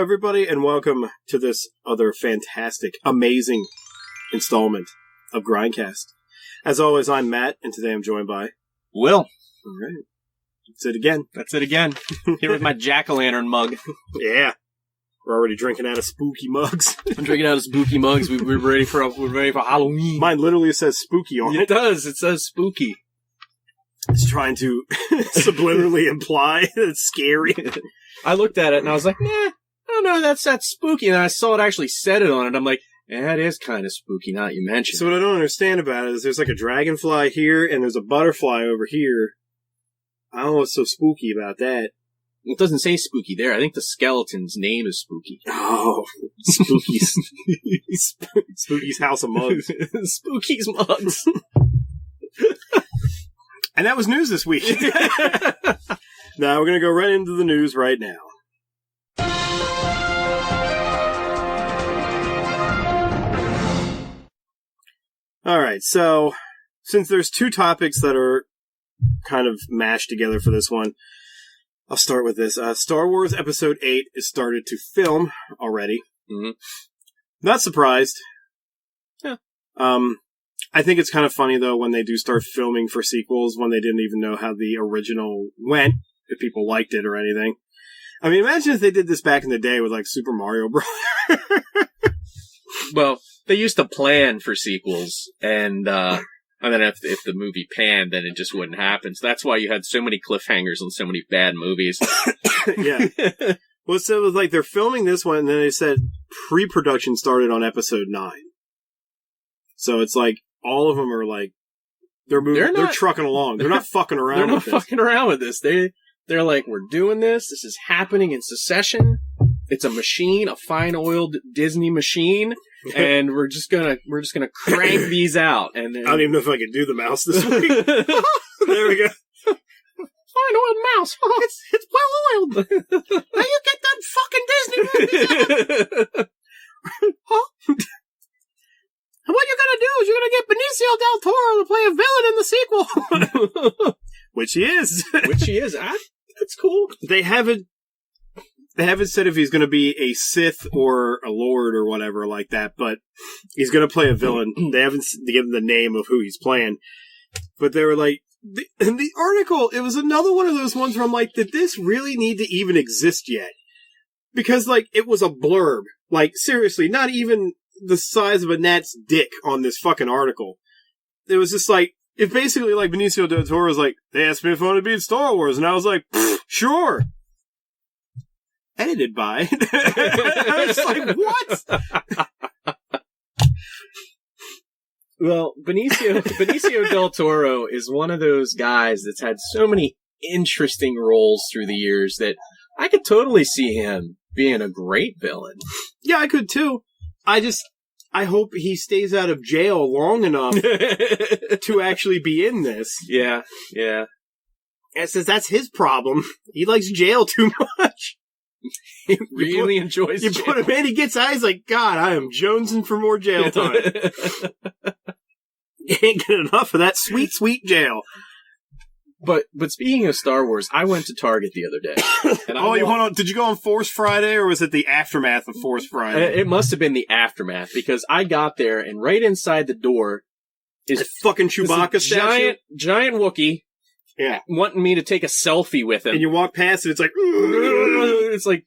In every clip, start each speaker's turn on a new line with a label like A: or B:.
A: everybody, and welcome to this other fantastic, amazing installment of Grindcast. As always, I'm Matt, and today I'm joined by...
B: Will.
A: All right. That's it again.
B: Here with my jack-o'-lantern mug.
A: Yeah. We're already drinking out of spooky mugs.
B: I'm drinking out of spooky mugs. We're ready for Halloween.
A: Mine literally says spooky on it.
B: It does. It says spooky.
A: It's trying to subliminally imply that it's scary.
B: I looked at it and I was like, nah, I don't know, that's spooky. And I saw it actually said it on it. I'm like, yeah, it is kind of spooky now that you mention it.
A: So what I don't understand about it is there's like a dragonfly here and there's a butterfly over here. I don't know what's so spooky about that.
B: It doesn't say spooky there. I think the skeleton's name is Spooky.
A: Oh, Spooky's Spooky's House of Mugs.
B: Spooky's Mugs.
A: And that was news this week. Now we're going to go right into the news right now. All right, so since there's two topics that are kind of mashed together for this one, I'll start with this. Star Wars Episode 8 is started to film already.
B: Mm-hmm.
A: Not surprised.
B: Yeah.
A: I think it's kind of funny, though, when they do start filming for sequels when they didn't even know how the original went, if people liked it or anything. I mean, imagine if they did this back in the day with, like, Super Mario Bros.
B: Well, they used to plan for sequels, and then if the movie panned, then it just wouldn't happen. So that's why you had so many cliffhangers on so many bad movies.
A: Yeah. Well, so it was like they're filming this one, and then they said pre-production started on Episode 9. So it's like, all of them are like, they're moving, they're trucking along. They're not fucking around
B: They're not
A: with this.
B: fucking around with this. They're like, we're doing this. This is happening in succession. It's a machine, a fine oiled Disney machine, and we're just gonna crank these out. And
A: I don't even know if I can do the mouse this week. There we go.
B: Fine oiled mouse.
A: It's well oiled. Now you get that fucking Disney movies out. Huh? And what you're gonna do is you're gonna get Benicio Del Toro to play a villain in the sequel. Which he is.
B: That's cool.
A: They haven't said if he's gonna be a Sith or a Lord or whatever like that, but he's gonna play a villain. They haven't given the name of who he's playing. But they were like, in the article, it was another one of those ones where I'm like, did this really need to even exist yet? Because, like, it was a blurb. Like, seriously, not even the size of a gnat's dick on this fucking article. It was just like, it basically like Benicio Del Toro was like, they asked me if I wanted to be in Star Wars, and I was like, sure. Edited by. I was like, what?
B: Well, Benicio Del Toro is one of those guys that's had so many interesting roles through the years that I could totally see him being a great villain.
A: Yeah, I could too. I hope he stays out of jail long enough to actually be in this.
B: Yeah.
A: And says that's his problem. He likes jail too much.
B: He really enjoys jail.
A: You put him in, he gets out, he's like, God, I am jonesing for more jail time. You ain't getting enough of that sweet, sweet jail.
B: But speaking of Star Wars, I went to Target the other day. And
A: did you go on Force Friday, or was it the aftermath of Force Friday?
B: It must have been the aftermath, because I got there, and right inside the door is
A: a fucking Chewbacca statue?
B: Giant Wookiee.
A: Yeah.
B: Wanting me to take a selfie with him.
A: And you walk past it, it's like,
B: it's like,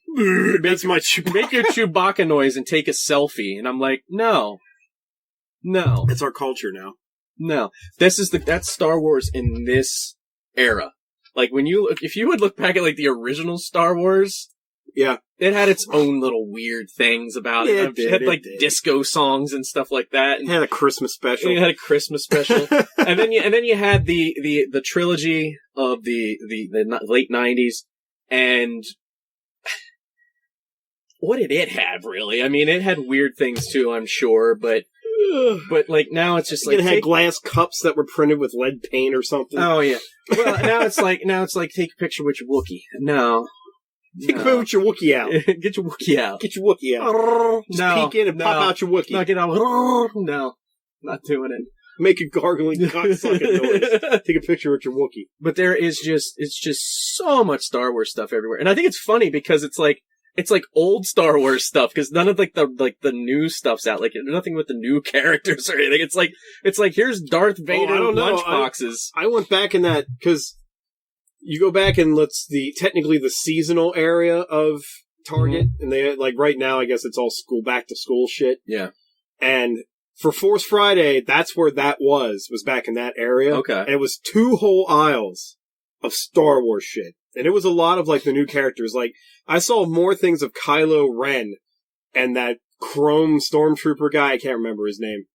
A: that's my Chewbacca.
B: Make your Chewbacca noise and take a selfie. And I'm like, no.
A: It's our culture now.
B: No. That's Star Wars in this era. Like, if you would look back at, like, the original Star Wars,
A: yeah,
B: it had its own little weird things about it. It had disco songs and stuff like that.
A: It had a Christmas special.
B: And and then you had the trilogy of the late 90s, and what did it have, really? I mean, it had weird things too, I'm sure, but like now it's just like
A: it had glass cups that were printed with lead paint or something.
B: Oh yeah. Well, now it's like take a picture with your Wookiee. No.
A: Take a picture with your Wookiee out.
B: Get your Wookiee out.
A: Get your Wookiee out. Just peek in and pop out your Wookiee.
B: No, get out. No, not doing it.
A: Make a gargling cocksucking noise. Take a picture with your Wookiee.
B: But it's just so much Star Wars stuff everywhere. And I think it's funny because it's like, it's like old Star Wars stuff because none of like the new stuff's out. Like nothing with the new characters or anything. It's like here's Darth Vader lunchboxes.
A: I went back in that because you go back and technically the seasonal area of Target, and they like right now I guess it's all back to school shit.
B: Yeah,
A: and for Force Friday, that's where that was back in that area.
B: Okay,
A: and it was 2 whole aisles of Star Wars shit. And it was a lot of, like, the new characters. Like, I saw more things of Kylo Ren and that chrome stormtrooper guy, I can't remember his name,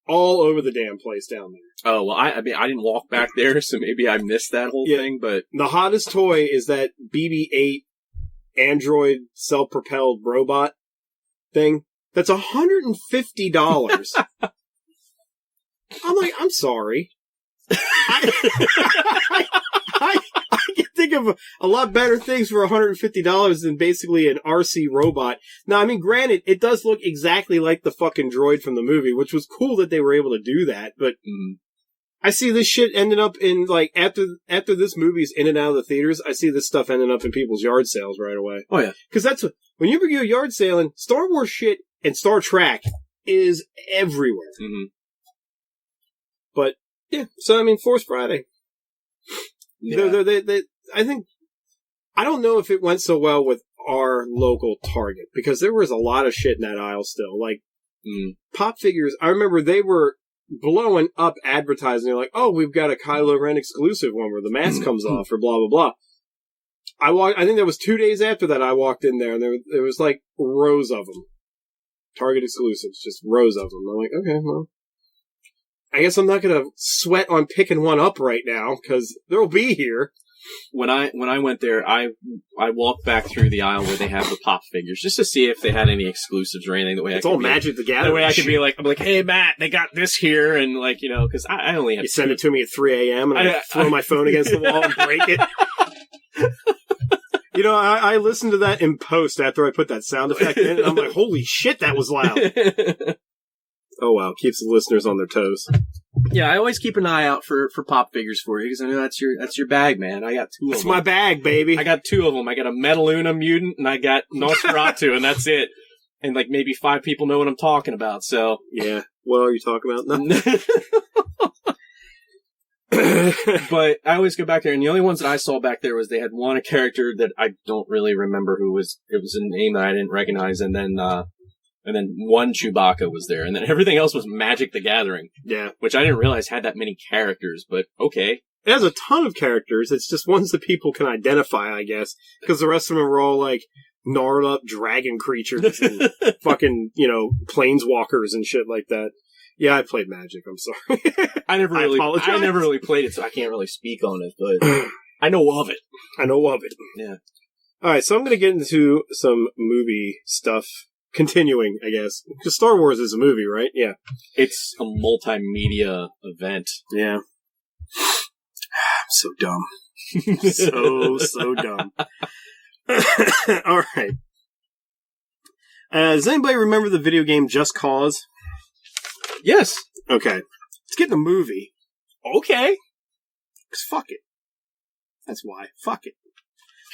A: all over the damn place down there.
B: Oh, well, I mean, I didn't walk back there, so maybe I missed that whole thing, but...
A: The hottest toy is that BB-8 android self-propelled robot thing. That's $150. I'm like, I'm sorry. I can think of a lot better things for $150 than basically an RC robot. Now, I mean, granted, it does look exactly like the fucking droid from the movie, which was cool that they were able to do that, but I see this shit ending up in, like, after this movie's in and out of the theaters, I see this stuff ending up in people's yard sales right away.
B: Oh, yeah.
A: Because when you go yard sailing, Star Wars shit and Star Trek is everywhere.
B: Mm-hmm.
A: But, yeah, so, I mean, Force Friday.
B: Yeah.
A: I think, I don't know if it went so well with our local Target, because there was a lot of shit in that aisle still. Like, Pop figures, I remember they were blowing up advertising. They're like, oh, we've got a Kylo Ren exclusive one where the mask comes off, or blah, blah, blah. I think that was 2 days after that I walked in there, and there was like rows of them. Target exclusives, just rows of them. I'm like, okay, well, I guess I'm not going to sweat on picking one up right now, because they'll be here.
B: When I went there, I walked back through the aisle where they have the Pop figures, just to see if they had any exclusives or anything.
A: It's all Magic the Gathering.
B: That way I could be like, I'm like, hey, Matt, they got this here, and like, you know, because I only have...
A: You send it to me at 3 a.m., and I throw my phone against the wall and break it. You know, I listened to that in post after I put that sound effect in, and I'm like, holy shit, that was loud. Oh, wow. Keeps the listeners on their toes.
B: Yeah, I always keep an eye out for Pop figures for you, because I know that's your bag, man. I got 2 of them.
A: That's my bag, baby.
B: I got 2 of them. I got a Metaluna mutant, and I got Nosferatu, and that's it. And like maybe 5 people know what I'm talking about, so...
A: Yeah. What are you talking about? Nothing.
B: But I always go back there, and the only ones that I saw back there was they had a character that I don't really remember who was. It was a name that I didn't recognize, and then one Chewbacca was there, and then everything else was Magic the Gathering.
A: Yeah,
B: which I didn't realize had that many characters, but okay.
A: It has a ton of characters. It's just ones that people can identify, I guess, because the rest of them are all like gnarled up dragon creatures and fucking, you know, planeswalkers and shit like that. Yeah, I played Magic. I'm sorry.
B: I never really played it, so I can't really speak on it, but I know of it.
A: Yeah. All right, so I'm going to get into some movie stuff. Continuing, I guess. Because Star Wars is a movie, right? Yeah.
B: It's a multimedia event.
A: Yeah. I'm so dumb. so dumb. All right. Does anybody remember the video game Just Cause?
B: Yes.
A: Okay. Let's get in a movie.
B: Okay.
A: Because fuck it. That's why. Fuck it.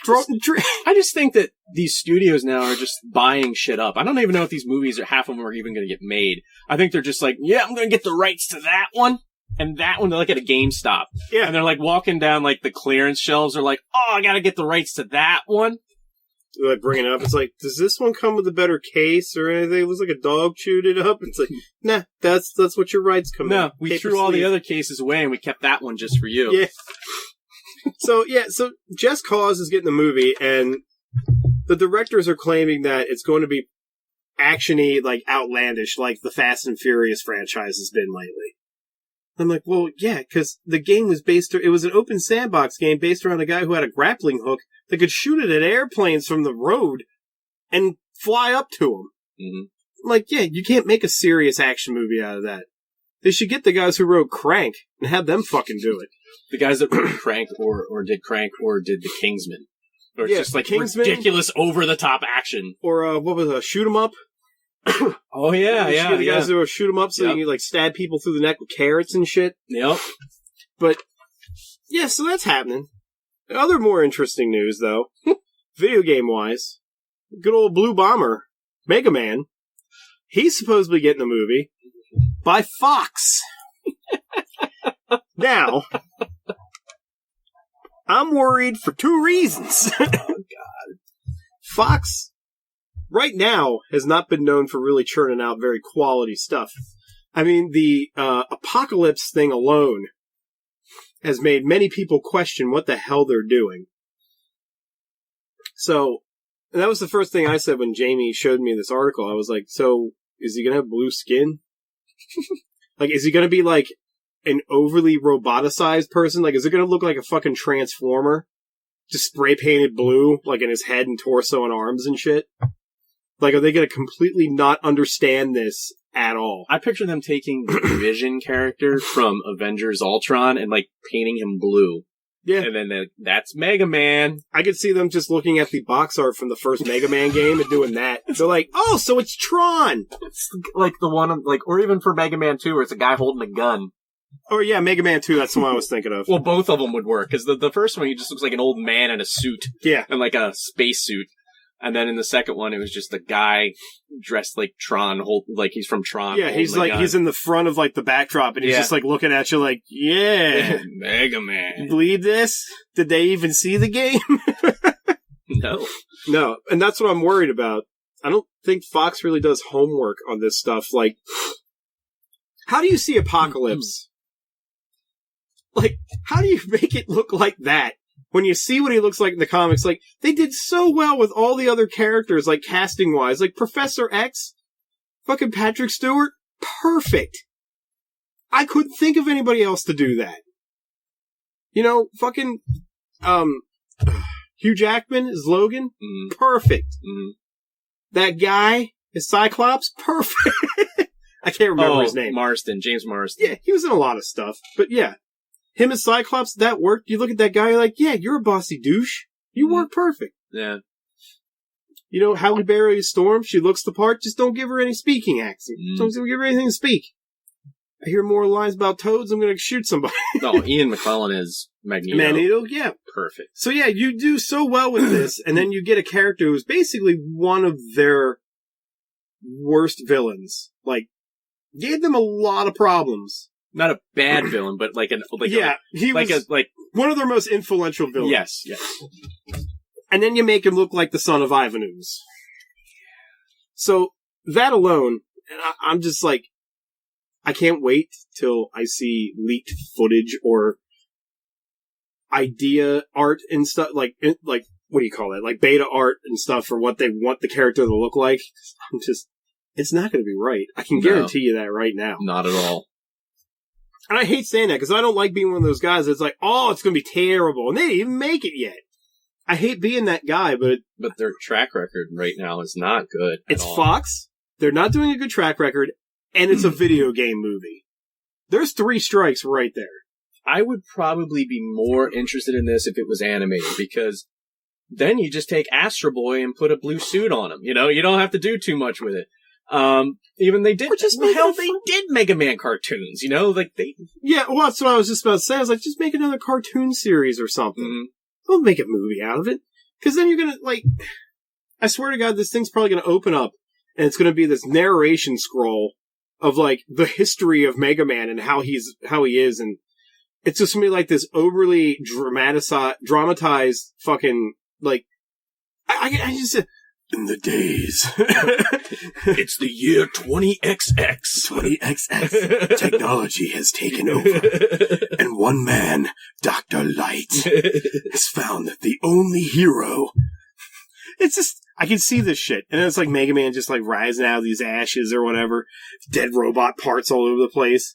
B: I just think that these studios now are just buying shit up. I don't even know if these movies, half of them are even going to get made. I think they're just like, yeah, I'm going to get the rights to that one. And that one, they're like at a GameStop.
A: Yeah.
B: And they're like walking down like the clearance shelves. They're like, oh, I got to get the rights to that one.
A: They're like bringing it up. It's like, does this one come with a better case or anything? It looks like a dog chewed it up. It's like, nah, that's what your rights come in.
B: No, we threw all the other cases away and we kept that one just for you.
A: Yeah. So Just Cause is getting the movie, and the directors are claiming that it's going to be action-y, like outlandish, like the Fast and Furious franchise has been lately. I'm like, well, yeah, because the game was it was an open sandbox game based around a guy who had a grappling hook that could shoot it at airplanes from the road and fly up to them. Mm-hmm. I'm like, yeah, you can't make a serious action movie out of that. They should get the guys who wrote Crank and have them fucking do it.
B: The guys that wrote Crank or did The Kingsman. Or
A: yeah,
B: just like
A: Kingsman,
B: ridiculous over-the-top action.
A: Or, what was it, Shoot 'em Up?
B: Oh, yeah.
A: The guys who Shoot 'em Up so you can, like, stab people through the neck with carrots and shit.
B: Yep.
A: But, yeah, so that's happening. Other more interesting news, though, video game-wise, good old Blue Bomber, Mega Man, he's supposedly getting a movie by Fox. Now, I'm worried for two reasons. Oh, God. Fox, right now, has not been known for really churning out very quality stuff. I mean, the Apocalypse thing alone has made many people question what the hell they're doing. So, and that was the first thing I said when Jamie showed me this article. I was like, so, is he gonna have blue skin? Like, is he gonna be like an overly roboticized person? Like, is it gonna look like a fucking Transformer? Just spray painted blue, like in his head and torso and arms and shit? Like, are they gonna completely not understand this at all?
B: I picture them taking the Vision character from Avengers Ultron and, like, painting him blue.
A: Yeah.
B: And then that's Mega Man.
A: I could see them just looking at the box art from the first Mega Man game and doing that. They're like, oh, so it's Tron!
B: It's like the one, like, or even for Mega Man 2 where it's a guy holding a gun.
A: Oh, yeah, Mega Man 2, that's the one I was thinking of.
B: Well, both of them would work, because the first one, he just looks like an old man in a suit.
A: Yeah.
B: And, like, a space suit. And then in the second one, it was just a guy dressed like Tron, like he's from Tron.
A: Yeah, he's like, he's in the front of like the backdrop and he's just like looking at you like, yeah.
B: Mega Man.
A: You believe this? Did they even see the game?
B: No.
A: No, and that's what I'm worried about. I don't think Fox really does homework on this stuff. Like, how do you see Apocalypse? Like, how do you make it look like that? When you see what he looks like in the comics, like, they did so well with all the other characters, like, casting-wise. Like, Professor X, fucking Patrick Stewart, perfect. I couldn't think of anybody else to do that. You know, fucking, Hugh Jackman is Logan, perfect. Mm-hmm. That guy is Cyclops, perfect. I can't remember his name.
B: James Marsden.
A: Yeah, he was in a lot of stuff, but yeah. Him as Cyclops, that worked. You look at that guy, you're like, yeah, you're a bossy douche. You work perfect.
B: Yeah.
A: You know, Halle Berry is Storm, she looks the part, just don't give her any speaking accent. Don't give her anything to speak. I hear more lines about toads, I'm gonna shoot somebody.
B: No, Ian McKellen is Magneto.
A: Magneto, yeah.
B: Perfect.
A: So yeah, you do so well with this, and then you get a character who's basically one of their worst villains. Like, gave them a lot of problems.
B: Not a bad villain, but like
A: he was one of their most influential villains.
B: Yes.
A: And then you make him look like the son of Ivanus. So that alone, I'm just like, I can't wait till I see leaked footage or idea art and stuff like what do you call that? Like beta art and stuff for what they want the character to look like. It's not going to be right. I can guarantee you that right now.
B: Not at all.
A: And I hate saying that because I don't like being one of those guys that's like, oh, it's going to be terrible. And they didn't even make it yet. I hate being that guy, but
B: their track record right now is not good.
A: It's Fox. They're not doing a good track record, and it's a video game movie. There's 3 strikes right there.
B: I would probably be more interested in this if it was animated, because then you just take Astro Boy and put a blue suit on him. You know, you don't have to do too much with it. Even they did, they did Mega Man cartoons, you know, like they...
A: Yeah, well, that's what I was just about to say. I was like, just make another cartoon series or something. Mm-hmm. Don't make a movie out of it. Because then you're gonna, like... I swear to God, this thing's probably gonna open up, and it's gonna be this narration scroll of, like, the history of Mega Man and how he is, and it's just gonna be, like, this overly dramatized fucking, like... I just... In the days.
B: It's the year 20XX.
A: 20XX. Technology has taken over. And one man, Dr. Light, has found the only hero. It's just, I can see this shit. And it's like Mega Man just like rising out of these ashes or whatever. Dead robot parts all over the place.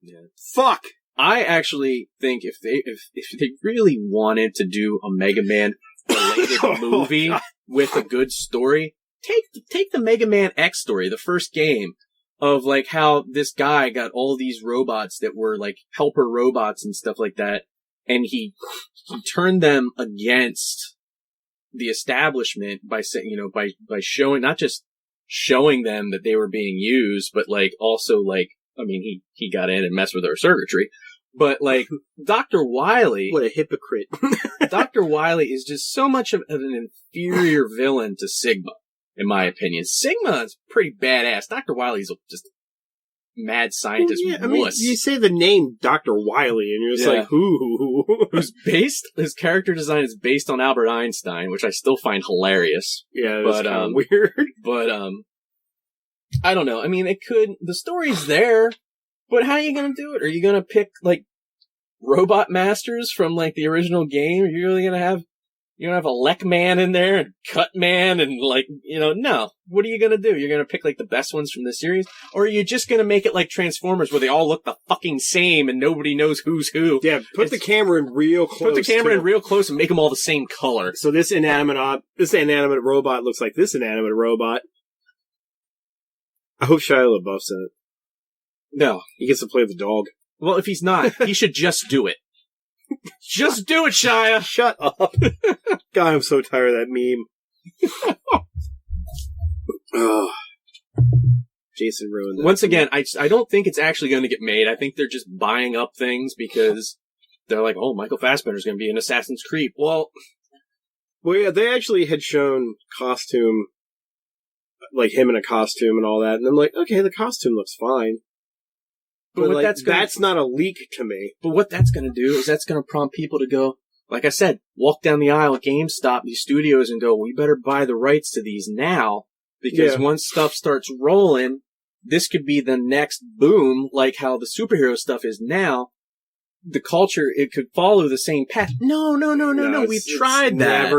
B: Yeah.
A: Fuck.
B: I actually think if they really wanted to do a Mega Man related movie with a good story, take the Mega Man X story, the first game, of like how this guy got all these robots that were like helper robots and stuff like that, and he turned them against the establishment by saying, you know, by showing, not just showing them that they were being used, but like also like, I mean, he got in and messed with their circuitry, But, like, Dr. Wily...
A: What a hypocrite.
B: Dr. Wily is just so much of an inferior villain to Sigma, in my opinion. Sigma is pretty badass. Dr. Wily's just mad scientist.
A: Yeah, I mean, you say the name Dr. Wily, and you're just like, who?
B: His character design is based on Albert Einstein, which I still find hilarious.
A: Yeah, that's kind of weird.
B: But, I don't know. I mean, the story's there, but how are you gonna do it? Are you gonna pick, like, robot masters from, like, the original game? Are you really gonna have a Lek Man in there and Cut Man and, like, no. What are you gonna do? You're gonna pick, like, the best ones from the series? Or are you just gonna make it like Transformers where they all look the fucking same and nobody knows who's who?
A: Yeah, put the camera in real close.
B: Put the camera in real close and make them all the same color.
A: So this inanimate robot looks like this inanimate robot. I hope Shia LaBeouf's in it.
B: No.
A: He gets to play the dog.
B: Well, if he's not, he should just do it. Just do it, Shia!
A: Shut up. God, I'm so tired of that meme. Oh. Jason ruined that.
B: Once again, I don't think it's actually going to get made. I think they're just buying up things because they're like, oh, Michael Fassbender's going to be in Assassin's Creed. Well,
A: yeah, they actually had shown costume, like him in a costume and all that, and I'm like, okay, the costume looks fine. But like, that's not a leak to me.
B: But what that's going to do is that's going to prompt people to go, like I said, walk down the aisle at GameStop, these studios, and go, we better buy the rights to these now, because once stuff starts rolling, this could be the next boom, like how the superhero stuff is now. The culture, it could follow the same path. No. We've tried that.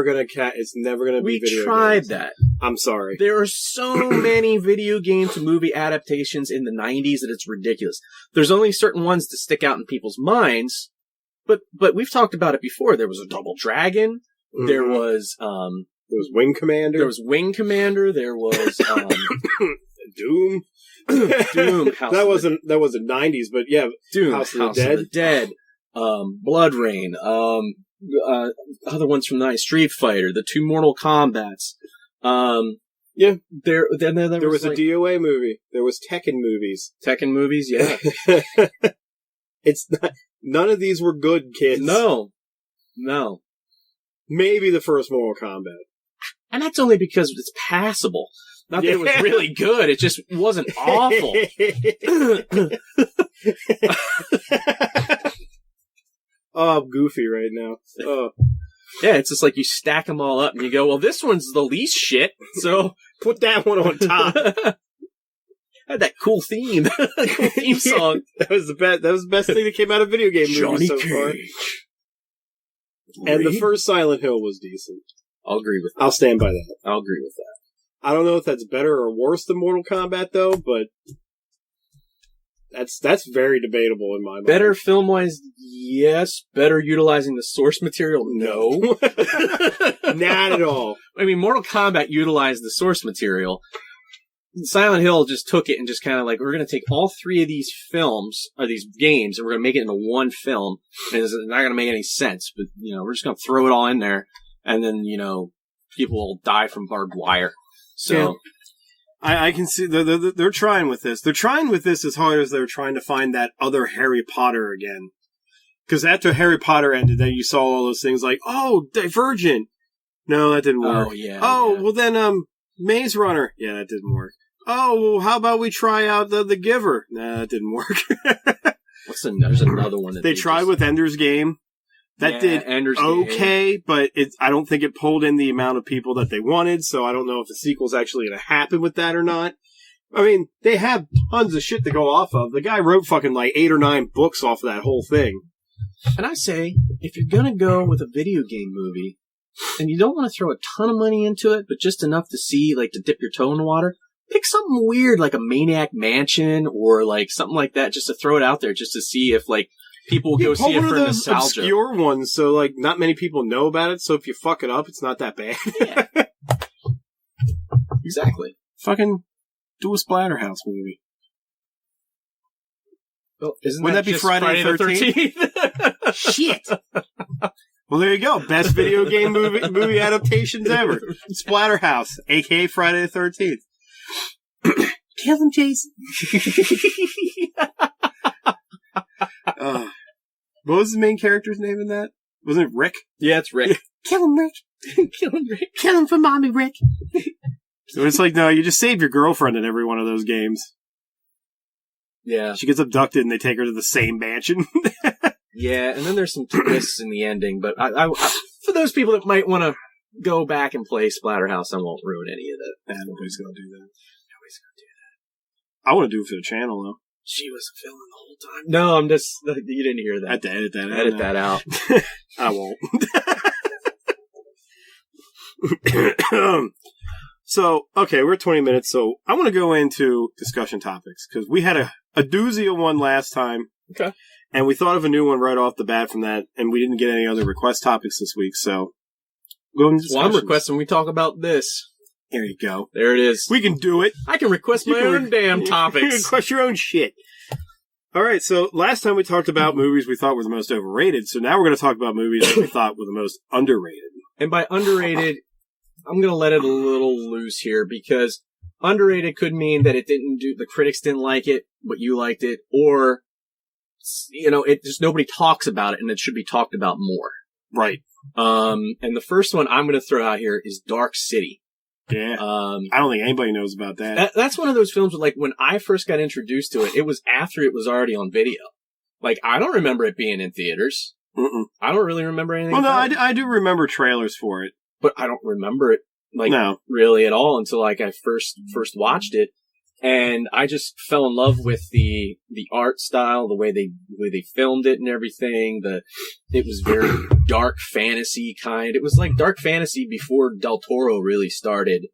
A: It's never gonna be video games.
B: We tried that.
A: I'm sorry.
B: There are so many video game to movie adaptations in the 90s that it's ridiculous. There's only certain ones that stick out in people's minds, but we've talked about it before. There was a Double Dragon. Mm-hmm. There was
A: Wing Commander.
B: There was Wing Commander. There was
A: Doom.
B: Doom.
A: That wasn't 90s, but yeah,
B: Doom.
A: House
B: of the Dead. Blood Rain. Other ones from the night. Street Fighter. The 2 Mortal Kombats.
A: Yeah.
B: There was
A: a DOA movie. There was Tekken movies.
B: Tekken movies, yeah.
A: It's not, none of these were good, kids.
B: No.
A: Maybe the first Mortal Kombat.
B: And that's only because it's passable. Not that it was really good, it just wasn't awful.
A: Oh, I'm goofy right now. Oh.
B: Yeah, it's just like you stack them all up and you go, well, this one's the least shit, so
A: put that one on top.
B: Had that cool theme. Cool theme song.
A: That was the best thing that came out of video game movies so far. And the first Silent Hill was decent.
B: I'll agree with that.
A: I'll stand by that.
B: I'll agree with that.
A: I don't know if that's better or worse than Mortal Kombat, though, but that's very debatable in my mind.
B: Better film-wise, yes. Better utilizing the source material, no.
A: Not at all.
B: I mean, Mortal Kombat utilized the source material. Silent Hill just took it and just kind of like, we're going to take all 3 of these films, or these games, and we're going to make it into one film. And it's not going to make any sense, but, we're just going to throw it all in there, and then, people will die from barbed wire. So,
A: yeah. I can see they're trying with this. They're trying with this as hard as they're trying to find that other Harry Potter again. Because after Harry Potter ended, then you saw all those things like, oh, Divergent. No, that didn't work.
B: Oh, yeah.
A: Oh, well then, Maze Runner. Yeah, that didn't work. Oh, well, how about we try out the Giver? Nah, that didn't work.
B: There's another one that
A: they tried with Ender's Game. That did
B: Ender's
A: okay,
B: Game.
A: But I don't think it pulled in the amount of people that they wanted, so I don't know if the sequel's actually going to happen with that or not. I mean, they have tons of shit to go off of. The guy wrote fucking 8 or 9 books off of that whole thing.
B: And I say, if you're going to go with a video game movie, and you don't want to throw a ton of money into it, but just enough to see, to dip your toe in the water, pick something weird like a Maniac Mansion or something like that, just to throw it out there, just to see if people will go see it for nostalgia.
A: Obscure ones, so not many people know about it. So if you fuck it up, it's not that bad.
B: Yeah. Exactly.
A: Fucking do a Splatterhouse movie.
B: Well,
A: wouldn't that be Friday the 13th? Shit. Well, there you go. Best video game movie adaptations ever. Splatterhouse, aka Friday the 13th. Kill him, Jason. What was the main character's name in that? Wasn't it Rick?
B: Yeah, it's Rick.
A: Kill him, Rick.
B: Kill him, Rick.
A: Kill him for mommy, Rick. So it's like, no, you just save your girlfriend in every one of those games.
B: Yeah.
A: She gets abducted and they take her to the same mansion.
B: Yeah, and then there's some twists in the ending, but I for those people that might want to go back and play Splatterhouse, I won't ruin any of that.
A: Nobody's gonna do that.
B: Nobody's gonna do that.
A: I want to do it for the channel, though.
B: She was filming the whole time. No, I'm just... You didn't hear that.
A: I have to edit that out.
B: Edit that out.
A: I won't. So, okay, we're at 20 minutes, so I want to go into discussion topics, because we had a doozy of one last time.
B: Okay.
A: And we thought of a new one right off the bat from that, and we didn't get any other request topics this week, so... Go into
B: Well, I'm requesting we talk about this.
A: Here you go.
B: There it is.
A: We can do it.
B: I can request my own damn topics.
A: You can request your own shit. All right, so last time we talked about movies we thought were the most overrated, so now we're going to talk about movies that we thought were the most underrated.
B: And by underrated, I'm going to let it a little loose here, because underrated could mean that it didn't do, the critics didn't like it, but you liked it, or, you know, it just nobody talks about it, and it should be talked about more.
A: Right.
B: And the first one I'm going to throw out here is Dark City.
A: Yeah. I don't think anybody knows about that.
B: That's one of those films where, like, when I first got introduced to it, it was after it was already on video. Like, I don't remember it being in theaters.
A: Mm-mm.
B: I don't really remember anything.
A: Well, no,
B: I
A: I do remember trailers for it.
B: But I don't remember it, like, really at all until, like, I first watched it. And I just fell in love with the art style, the way they filmed it and everything. It was very dark fantasy kind. It was like dark fantasy before Del Toro really started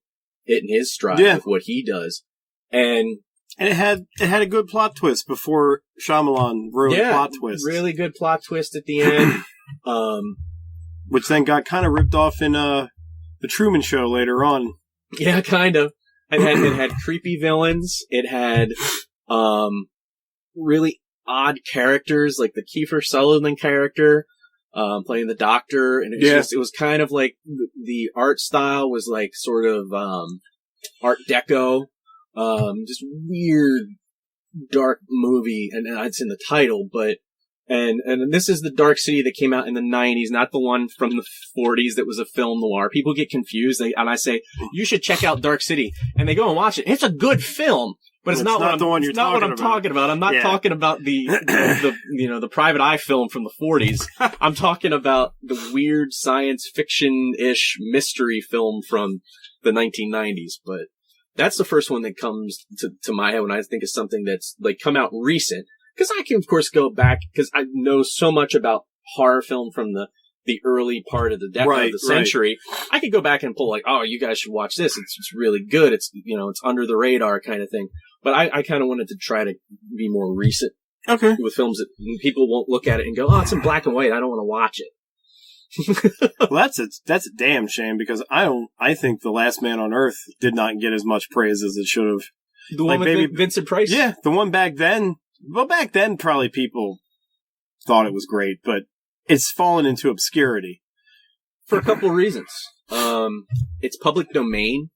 B: hitting his stride with what he does. And
A: it had a good plot twist before Shyamalan ruined plot twists.
B: Really good plot twist at the end.
A: Which then got kind of ripped off in The Truman Show later on.
B: Yeah, kind of. It had creepy villains. It had really odd characters, like the Kiefer Sutherland character playing the doctor, and it was kind of like the art style was like sort of Art Deco, just weird dark movie, and it's in the title, but. And this is the Dark City that came out in the 90s, not the one from the 40s that was a film noir. People get confused, and I say, you should check out Dark City. And they go and watch it. It's a good film, but it's not what I'm talking about. I'm not talking about the Private Eye film from the 40s. I'm talking about the weird science fiction-ish mystery film from the 1990s. But that's the first one that comes to my head when I think of something that's like come out recent. Because I can, of course, go back, because I know so much about horror film from the early part of the century. Right. I could go back and pull, like, oh, you guys should watch this. It's really good. It's, it's under the radar kind of thing. But I kind of wanted to try to be more recent.
A: Okay.
B: With films that people won't look at it and go, oh, it's in black and white. I don't want to watch it.
A: Well, that's a damn shame, because I think The Last Man on Earth did not get as much praise as it should have.
B: The one with Vincent Price?
A: Yeah, the one back then. Well, back then, probably people thought it was great, but it's fallen into obscurity.
B: For a couple of reasons. It's public domain,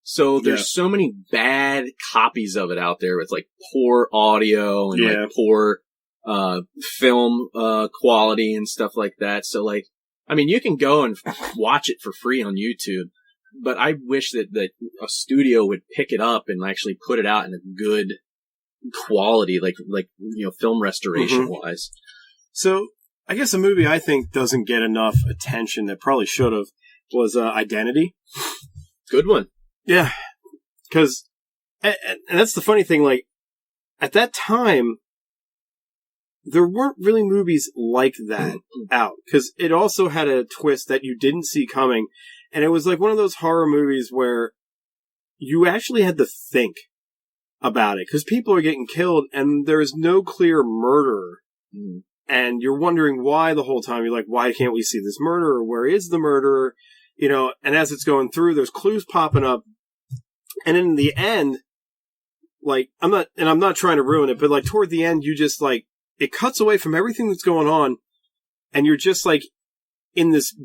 B: so there's so many bad copies of it out there with, like, poor audio and, like, poor film quality and stuff like that. So, like, I mean, you can go and watch it for free on YouTube, but I wish that a studio would pick it up and actually put it out in a good quality, like film restoration wise.
A: So I guess a movie I think doesn't get enough attention that probably should have was Identity.
B: Good one.
A: Yeah, because and that's the funny thing. Like at that time, there weren't really movies like that out, because it also had a twist that you didn't see coming, and it was like one of those horror movies where you actually had to think about it, because people are getting killed and there is no clear murderer. And you're wondering why the whole time. You're like, why can't we see this murderer? Where is the murderer? And as it's going through, there's clues popping up. And in the end, like, I'm not trying to ruin it, but like toward the end, you just like, it cuts away from everything that's going on. And you're just like in this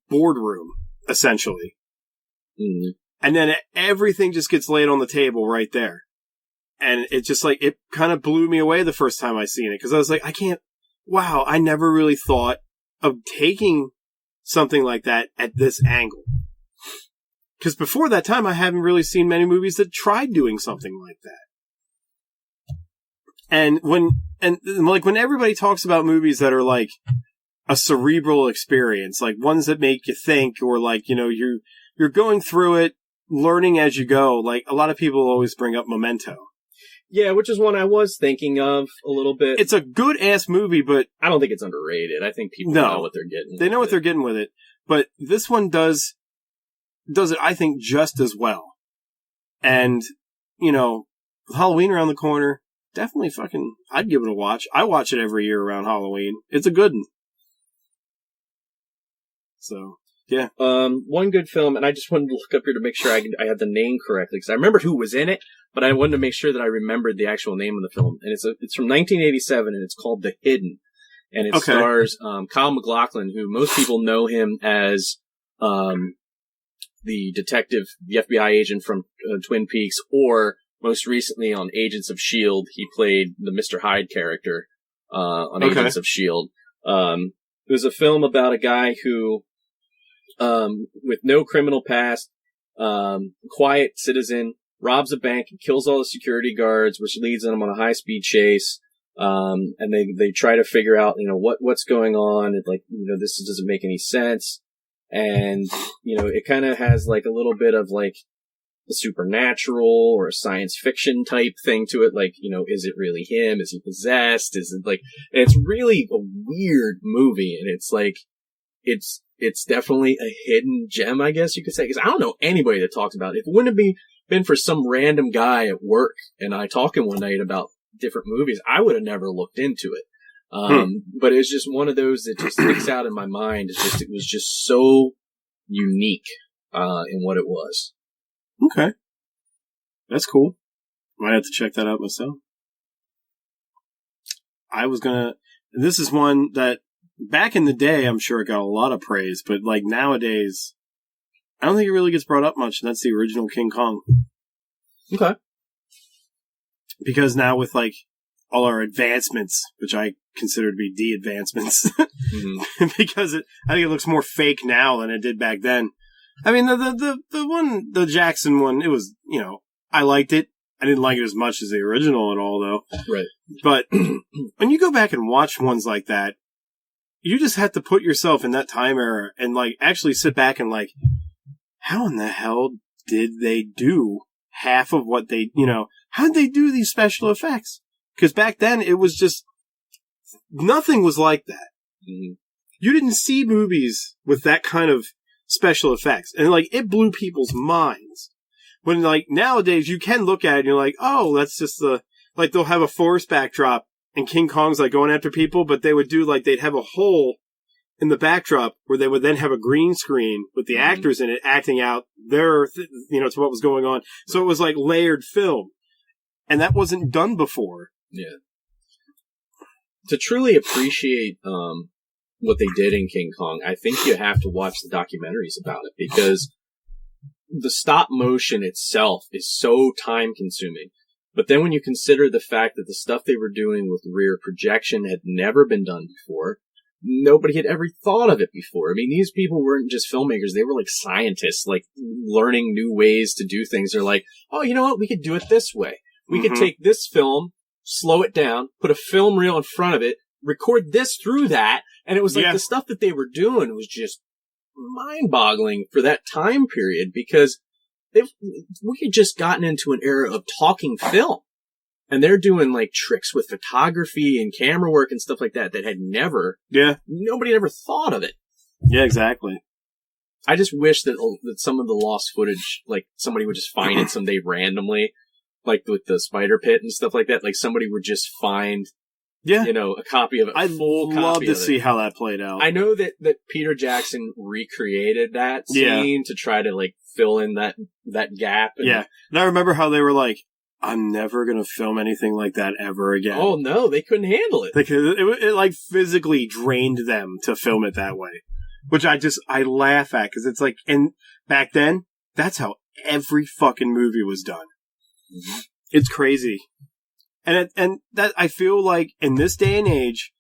A: boardroom, essentially. And then everything just gets laid on the table right there. And it just like, it kind of blew me away the first time I seen it. Cause I was like, I can't wow, I never really thought of taking something like that at this angle. Because before that time, I haven't really seen many movies that tried doing something like that. And when everybody talks about movies that are like a cerebral experience, like ones that make you think, or like, you know, you're going through it, learning as you go. Like a lot of people always bring up Memento.
B: Yeah, which is one I was thinking of a little bit.
A: It's a good ass movie, but
B: I don't think it's underrated. I think people know what they're getting.
A: They know what they're getting with it. But this one does it, I think, just as well. And, you know, with Halloween around the corner, definitely I'd give it a watch. I watch it every year around Halloween. It's a good one. So, yeah.
B: One good film, and I just wanted to look up here to make sure I had the name correctly, because I remembered who was in it, but I wanted to make sure that I remembered the actual name of the film. And it's from 1987, and it's called The Hidden. And it stars Kyle MacLachlan, who most people know him as the detective, the FBI agent from Twin Peaks, or most recently on Agents of S.H.I.E.L.D., he played the Mr. Hyde character on Agents of S.H.I.E.L.D. It was a film about a guy who, with no criminal past, quiet citizen, robs a bank and kills all the security guards, which leads them on a high-speed chase. And they try to figure out, you know, what's going on. And like, you know, this doesn't make any sense. And, you know, it kind of has like a little bit of like a supernatural or a science fiction type thing to it. Like, you know, is it really him? Is he possessed? Is it like, and it's really a weird movie. And it's like, it's definitely a hidden gem, I guess you could say. Cause I don't know anybody that talks about it. If it wouldn't have been for some random guy at work and I talking one night about different movies, I would have never looked into it. But it's just one of those that just sticks out in my mind. It was just so unique, in what it was.
A: Okay. That's cool. Might have to check that out myself. This is one that back in the day, I'm sure it got a lot of praise, but like nowadays, I don't think it really gets brought up much, and that's the original King Kong.
B: Okay.
A: Because now with like all our advancements, which I consider to be de-advancements, because I think it looks more fake now than it did back then. I mean, the Jackson one, it was, you know, I liked it. I didn't like it as much as the original and all, though.
B: Right.
A: But when you go back and watch ones like that, you just have to put yourself in that time era and like actually sit back and like, how in the hell did they do half of what they, you know, how did they do these special effects? Because back then it was just, nothing was like that.
B: Mm-hmm.
A: You didn't see movies with that kind of special effects. And like, it blew people's minds. When like, nowadays you can look at it and you're like, oh, that's just like they'll have a forest backdrop and King Kong's like going after people, but they would do like, they'd have a hole in the backdrop where they would then have a green screen with the actors in it acting out their, you know, to what was going on. So it was like layered film. And that wasn't done before.
B: Yeah. To truly appreciate what they did in King Kong, I think you have to watch the documentaries about it, because the stop motion itself is so time consuming. But then when you consider the fact that the stuff they were doing with rear projection had never been done before, nobody had ever thought of it before. I mean, these people weren't just filmmakers. They were like scientists, like learning new ways to do things. They're like, oh, you know what? We could do it this way. We could take this film, slow it down, put a film reel in front of it, record this through that. And it was like the stuff that they were doing was just mind-boggling for that time period, because we had just gotten into an era of talking film. And they're doing like tricks with photography and camera work and stuff like that had nobody had ever thought of it.
A: Yeah, exactly.
B: I just wish that some of the lost footage, like somebody would just find it someday randomly, like with the spider pit and stuff like that. Like somebody would just find, you know, a copy of it.
A: I'd love to see how that played out.
B: I know that Peter Jackson recreated that scene to try to like fill in that gap.
A: And I remember how they were like, I'm never going to film anything like that ever again.
B: Oh no, they couldn't handle it.
A: It like physically drained them to film it that way. Which I laugh at, because it's like, and back then, that's how every fucking movie was done. Mm-hmm. It's crazy. And that, I feel like in this day and age,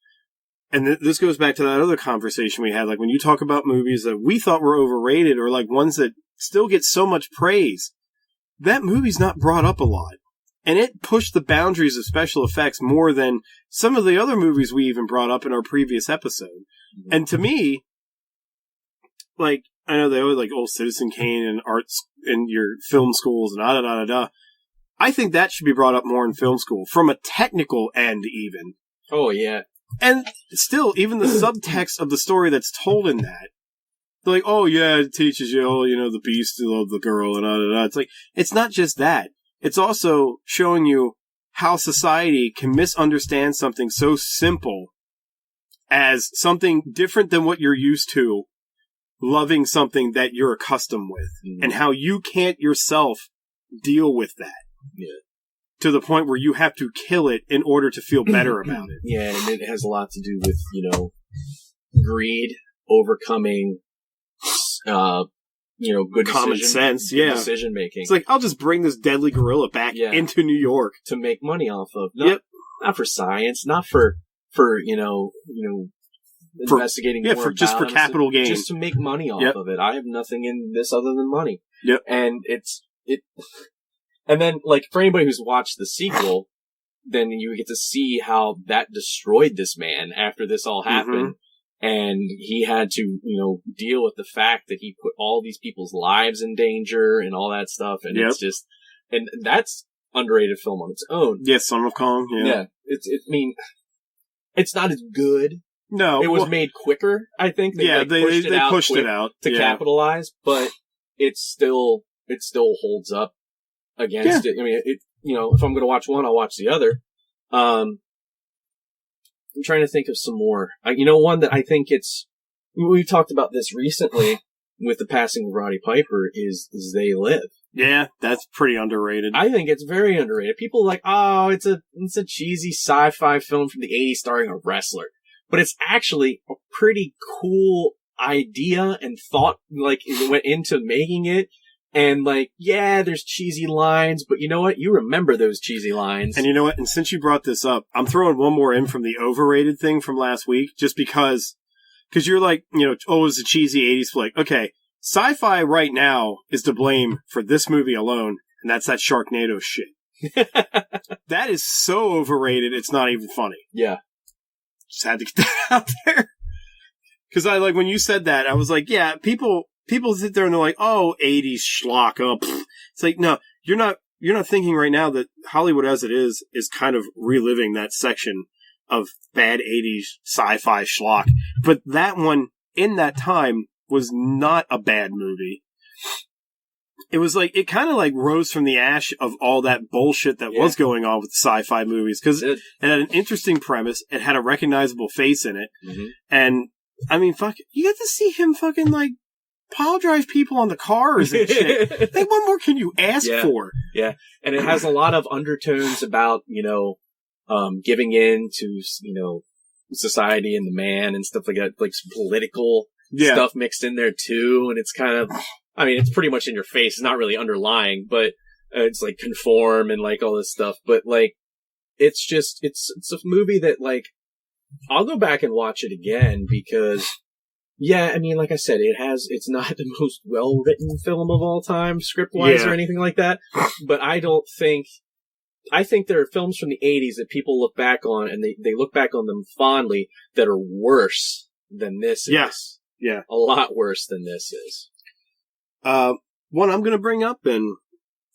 A: and this goes back to that other conversation we had, like when you talk about movies that we thought were overrated or like ones that still get so much praise, that movie's not brought up a lot. And it pushed the boundaries of special effects more than some of the other movies we even brought up in our previous episode. Mm-hmm. And to me, like, I know they always like, oh, Citizen Kane and arts in your film schools and da-da-da-da-da. I think that should be brought up more in film school, from a technical end even.
B: Oh, yeah.
A: And still, even the subtext of the story that's told in that, they're like, oh, yeah, it teaches you, oh, you know, the beast to love the girl and da-da-da. It's like, it's not just that. It's also showing you how society can misunderstand something so simple as something different than what you're used to, loving something that you're accustomed with, and how you can't yourself deal with that.
B: Yeah.
A: To the point where you have to kill it in order to feel better about it.
B: Yeah, and it has a lot to do with, you know, greed, overcoming, you know, good
A: common sense, yeah.
B: Decision making.
A: It's like, I'll just bring this deadly gorilla back into New York
B: to make money off of. Not for science, not for you know, investigating more
A: for just for capital gain,
B: just to make money off of it. I have nothing in this other than money.
A: Yep.
B: And and then, like, for anybody who's watched the sequel, then you get to see how that destroyed this man after this all happened. And he had to, you know, deal with the fact that he put all these people's lives in danger and all that stuff. And it's just, and that's underrated film on its own.
A: Yeah, Son of Kong. Yeah.
B: I mean, it's not as good.
A: No.
B: It was made quicker, I think. They pushed it out to capitalize, but it still holds up against it. I mean, you know, if I'm going to watch one, I'll watch the other. I'm trying to think of some more. You know, one that I think we've talked about this recently with the passing of Roddy Piper is They Live.
A: Yeah, that's pretty underrated.
B: I think it's very underrated. People are like, oh, it's a cheesy sci-fi film from the 80s starring a wrestler. But it's actually a pretty cool idea and thought, like, it went into making it. And, like, yeah, there's cheesy lines, but you know what? You remember those cheesy lines.
A: And you know what? And since you brought this up, I'm throwing one more in from the overrated thing from last week, just because you're like, you know, oh, it's a cheesy 80s flick. Okay, sci-fi right now is to blame for this movie alone, and that's that Sharknado shit. That is so overrated, it's not even funny.
B: Yeah.
A: Just had to get that out there. Because like, when you said that, I was like, yeah, people sit there and they're like, oh, 80s schlock. Oh, it's like, no, you're not thinking right now that Hollywood as it is kind of reliving that section of bad 80s sci-fi schlock. But that one, in that time, was not a bad movie. It was like, it kind of like rose from the ash of all that bullshit that was going on with sci-fi movies. Because it had an interesting premise. It had a recognizable face in it. Mm-hmm. And, I mean, fuck, you get to see him fucking, like, pile drive people on the cars and shit. Like, what more can you ask for?
B: Yeah. And it has a lot of undertones about, you know, giving in to, you know, society and the man and stuff like that, like some political stuff mixed in there too. And it's kind of, I mean, it's pretty much in your face. It's not really underlying, but it's like conform and like all this stuff. But like, it's just, it's a movie that like, I'll go back and watch it again because yeah, I mean, like I said, it's not the most well-written film of all time, script-wise or anything like that, but I think there are films from the 80s that people look back on, and they look back on them fondly, that are worse than this is.
A: Yeah.
B: A lot worse than this is.
A: One I'm going to bring up, and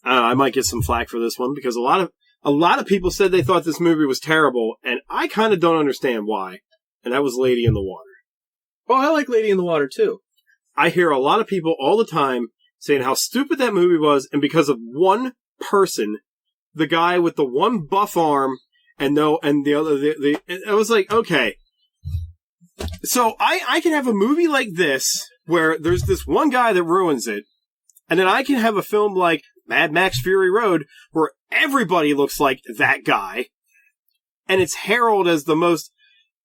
A: I might get some flack for this one, because a lot of people said they thought this movie was terrible, and I kind of don't understand why, and that was Lady in the Water.
B: Oh, I like Lady in the Water, too.
A: I hear a lot of people all the time saying how stupid that movie was, and because of one person, the guy with the one buff arm, and the other, I was like, okay. So I can have a movie like this, where there's this one guy that ruins it, and then I can have a film like Mad Max Fury Road, where everybody looks like that guy, and it's heralded as the most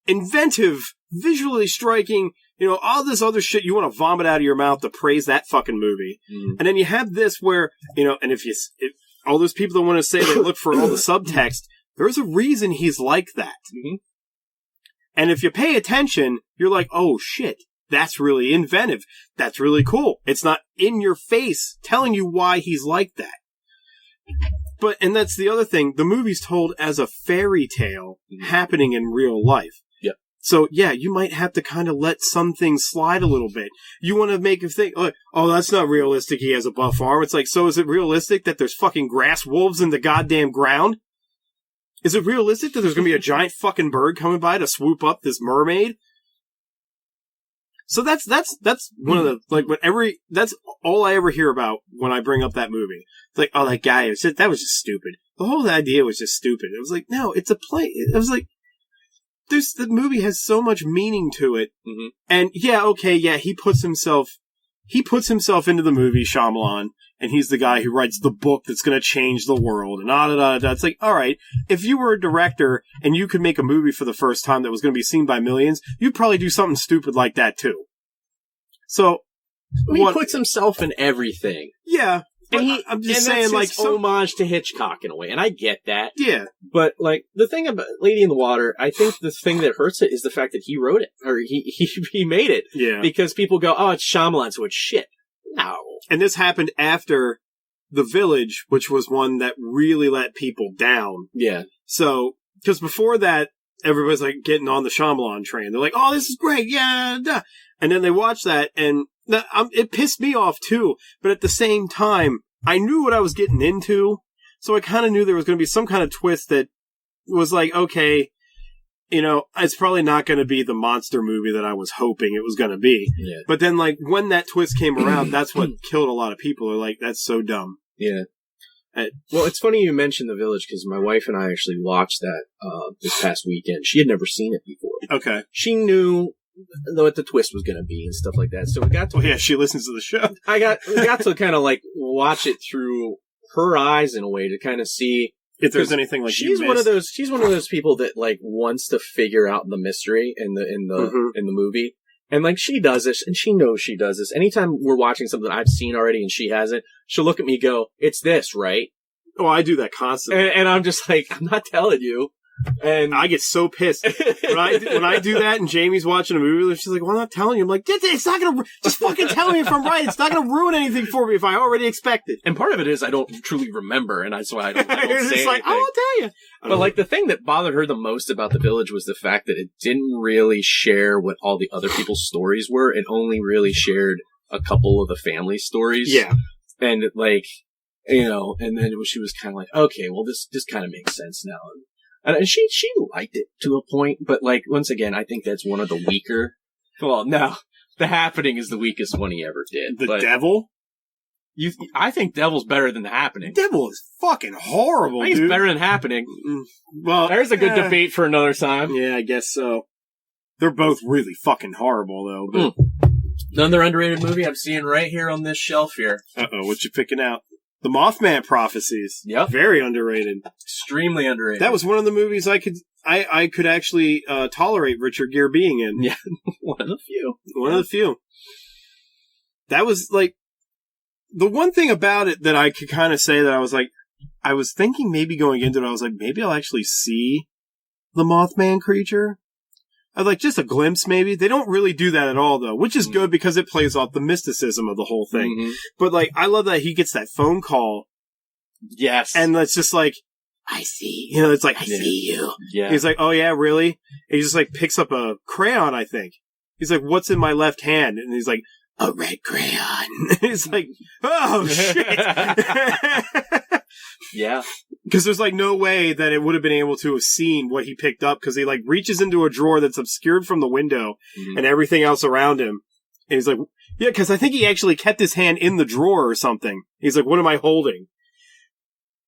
A: inventive, visually striking, you know, all this other shit you want to vomit out of your mouth to praise that fucking movie. Mm. And then you have this where, you know, and if all those people that want to say they look for all the subtext, there's a reason he's like that. Mm-hmm. And if you pay attention, you're like, oh shit, that's really inventive. That's really cool. It's not in your face telling you why he's like that. But, and that's the other thing, the movie's told as a fairy tale happening in real life.
B: Yep.
A: So, yeah, you might have to kind of let some things slide a little bit. You want to make a thing, like, oh, that's not realistic, he has a buff arm. It's like, so is it realistic that there's fucking grass wolves in the goddamn ground? Is it realistic that there's going to be a giant fucking bird coming by to swoop up this mermaid? So that's one of the, like, that's all I ever hear about when I bring up that movie. It's like, oh, that guy, that was just stupid. The whole idea was just stupid. It was like, no, it's a play. It was like, the movie has so much meaning to it.
B: Mm-hmm.
A: And yeah, okay, yeah, he puts himself into the movie, Shyamalan, and he's the guy who writes the book that's going to change the world, and da-da-da-da. It's like, all right, if you were a director and you could make a movie for the first time that was going to be seen by millions, you'd probably do something stupid like that too. So,
B: he puts himself in everything.
A: Yeah.
B: And
A: I'm just saying, like,
B: homage to Hitchcock in a way, and I get that.
A: Yeah.
B: But, like, the thing about Lady in the Water, I think the thing that hurts it is the fact that he wrote it, or he made it.
A: Yeah.
B: Because people go, oh, it's Shyamalan, so it's shit. No.
A: And this happened after The Village, which was one that really let people down.
B: Yeah.
A: So, because before that, everybody's, like, getting on the Shyamalan train. They're like, oh, this is great, yeah, duh. And then they watch that, and it pissed me off, too. But at the same time, I knew what I was getting into, so I kind of knew there was going to be some kind of twist that was like, okay, you know, it's probably not going to be the monster movie that I was hoping it was going to be.
B: Yeah.
A: But then, like, when that twist came around, that's what killed a lot of people. They're like, that's so dumb.
B: Yeah. Well, it's funny you mentioned The Village, because my wife and I actually watched that this past weekend. She had never seen it before.
A: Okay.
B: She knew what the twist was going to be and stuff like that. So we got to...
A: Oh, yeah, she listens to the show.
B: We got to kind of, like, watch it through her eyes in a way to kind of see...
A: If there's anything like
B: she's one of those people that, like, wants to figure out the mystery in the movie. And, like, she does this, and she knows she does this. Anytime we're watching something I've seen already and she hasn't, she'll look at me and go, it's this, right?
A: Oh, I do that constantly.
B: And I'm just like, I'm not telling you. And
A: I get so pissed when I do that and Jamie's watching a movie. She's like, well, I'm not telling you. I'm like, it's not going to, just fucking tell me if I'm right. It's not going to ruin anything for me if I already expect it.
B: And part of it is I don't truly remember, and that's why I don't say anything.
A: Like, I won't tell you.
B: But, like, the thing that bothered her the most about The Village was the fact that it didn't really share what all the other people's stories were. It only really shared a couple of the family stories.
A: Yeah.
B: And, like, you know, and then she was kind of like, okay, well, this kind of makes sense now. And she liked it to a point, but, like, once again, I think that's one of the weaker. Well, no, The Happening is the weakest one he ever did.
A: The Devil?
B: I think Devil's better than The Happening.
A: Devil is fucking horrible,
B: I think it's better than Happening.
A: Well,
B: there's a good debate for another time.
A: Yeah, I guess so. They're both really fucking horrible, though. But...
B: Another underrated movie I'm seeing right here on this shelf here.
A: Uh-oh, what you picking out? The Mothman Prophecies.
B: Yep.
A: Very underrated.
B: Extremely underrated.
A: That was one of the movies I could actually tolerate Richard Gere being in.
B: Yeah. One of the few.
A: One of the few. That was, like, the one thing about it that I could kind of say that I was like, I was thinking maybe going into it, I was like, maybe I'll actually see the Mothman creature. I'd like just a glimpse, maybe. They don't really do that at all, though, which is good because it plays off the mysticism of the whole thing. Mm-hmm. But, like, I love that he gets that phone call.
B: Yes.
A: And it's just like, I see. You know, it's like, I see you.
B: Yeah.
A: He's like, oh, yeah, really? And he just, like, picks up a crayon, I think. He's like, what's in my left hand? And he's like, a red crayon. He's like, oh, shit.
B: Yeah.
A: Because there's, like, no way that it would have been able to have seen what he picked up, because he, like, reaches into a drawer that's obscured from the window and everything else around him. And he's like, yeah, because I think he actually kept his hand in the drawer or something. He's like, what am I holding?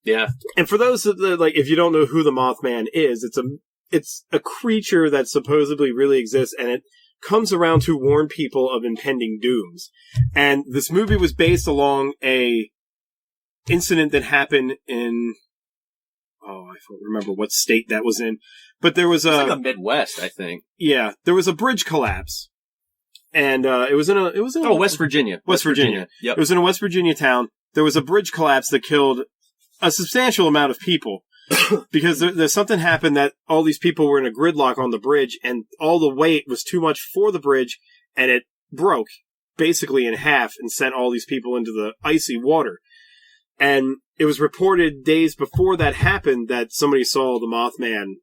B: Yeah.
A: And for those that, like, if you don't know who the Mothman is, it's a creature that supposedly really exists, and it comes around to warn people of impending dooms. And this movie was based along a incident that happened in, I don't remember what state that was in, but there was
B: like the Midwest, I think.
A: Yeah, there was a bridge collapse, and it was in
B: West Virginia.
A: West Virginia.
B: Yep.
A: It was in a West Virginia town. There was a bridge collapse that killed a substantial amount of people. because there's something happened that all these people were in a gridlock on the bridge, and all the weight was too much for the bridge, and it broke basically in half and sent all these people into the icy water. And it was reported days before that happened that somebody saw the Mothman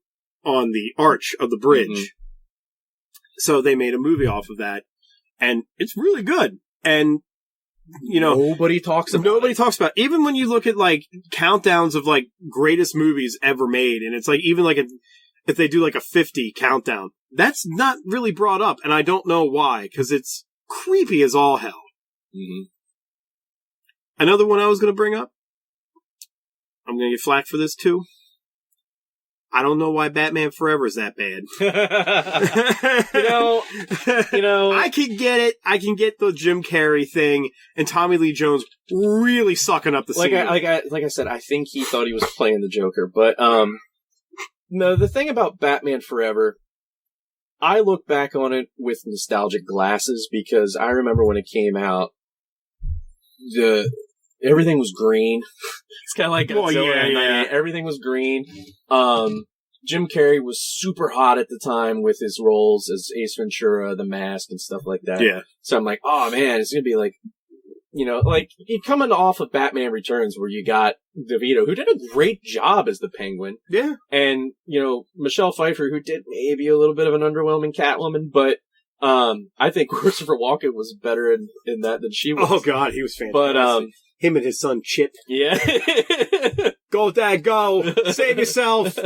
A: on the arch of the bridge. Mm-hmm. So they made a movie off of that, and it's really good. And
B: nobody talks about
A: it. Even when you look at like countdowns of like greatest movies ever made, and it's like even like if they do like a 50 countdown, that's not really brought up, and I don't know why, because it's creepy as all hell. Mm-hmm. Another one I was going to bring up, I'm going to get flack for this too. I don't know why Batman Forever is that bad. I can get it. I can get the Jim Carrey thing and Tommy Lee Jones really sucking up the scene.
B: Like I said, I think he thought he was playing the Joker. But no, the thing about Batman Forever, I look back on it with nostalgic glasses because I remember when it came out, everything was green. It's kind of like Godzilla. Everything was green. Jim Carrey was super hot at the time with his roles as Ace Ventura, The Mask, and stuff like that.
A: Yeah.
B: So I'm like, oh man, it's gonna be like, like you're coming off of Batman Returns where you got DeVito, who did a great job as the Penguin.
A: Yeah.
B: And Michelle Pfeiffer, who did maybe a little bit of an underwhelming Catwoman, but I think Christopher Walken was better in that than she was.
A: Oh God, he was fantastic.
B: But
A: him and his son Chip.
B: Yeah.
A: Go, Dad, go! Save yourself!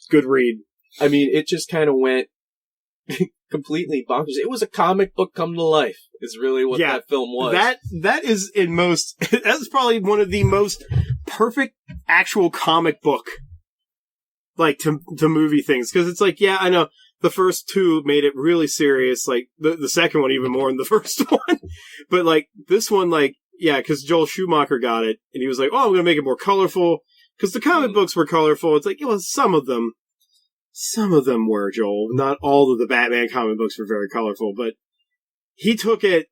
A: Good read.
B: I mean, it just kind of went completely bonkers. It was a comic book come to life, is really what that film was.
A: That is that's probably one of the most perfect actual comic book, like, to movie things. Because it's like, yeah, I know, the first two made it really serious, like, the second one even more than the first one. But, like, this one, like, yeah, because Joel Schumacher got it, and he was like, oh, I'm going to make it more colorful, because the comic books were colorful. It's like, well, some of them were, Joel. Not all of the Batman comic books were very colorful, but he took it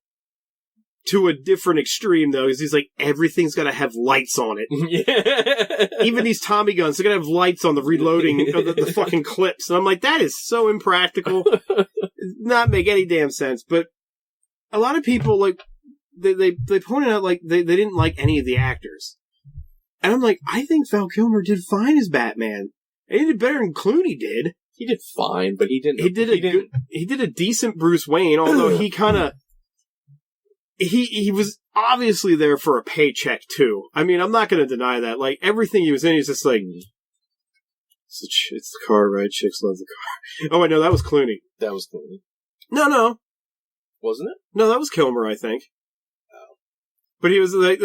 A: to a different extreme, though, because he's like, everything's got to have lights on it. Yeah. Even these Tommy guns, they're going to have lights on the reloading of the fucking clips. And I'm like, that is so impractical. Not make any damn sense. But a lot of people, like, they pointed out, like, they didn't like any of the actors. And I'm like, I think Val Kilmer did fine as Batman. And he did better than Clooney did.
B: He did fine, but he didn't.
A: He did a decent Bruce Wayne, although he kind of, he was obviously there for a paycheck too. I mean, I'm not going to deny that. Like, everything he was in, he's just like, it's the car, right? Chicks love the car. Oh wait, no, that was Clooney.
B: That was Clooney.
A: No.
B: Wasn't it?
A: No, that was Kilmer, I think. But he was like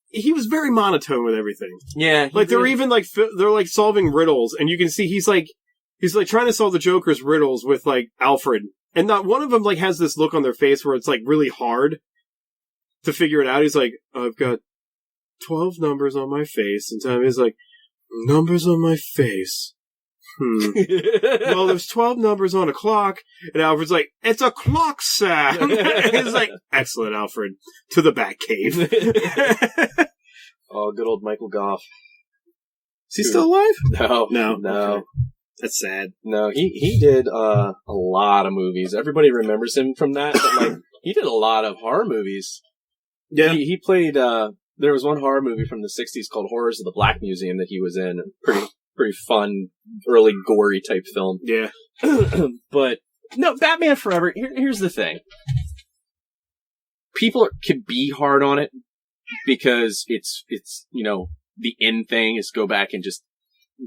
A: he was very monotone with everything.
B: Yeah,
A: like they're even like they're like solving riddles, and you can see he's like trying to solve the Joker's riddles with like Alfred, and not one of them like has this look on their face where it's like really hard to figure it out. He's like, I've got 12 numbers on my face, and Tommy's like, numbers on my face. Well, there's 12 numbers on a clock, and Alfred's like, it's a clock, Sam. He's like, excellent, Alfred. To the Batcave.
B: Oh, good old Michael Goff.
A: Is he still alive?
B: No.
A: Okay. That's sad.
B: No, he did a lot of movies. Everybody remembers him from that, but like he did a lot of horror movies.
A: Yeah,
B: he played. There was one horror movie from the '60s called Horrors of the Black Museum that he was in. Pretty fun, early gory type film.
A: Yeah.
B: But, no, Batman Forever, here's the thing. People can be hard on it because it's the in thing is go back and just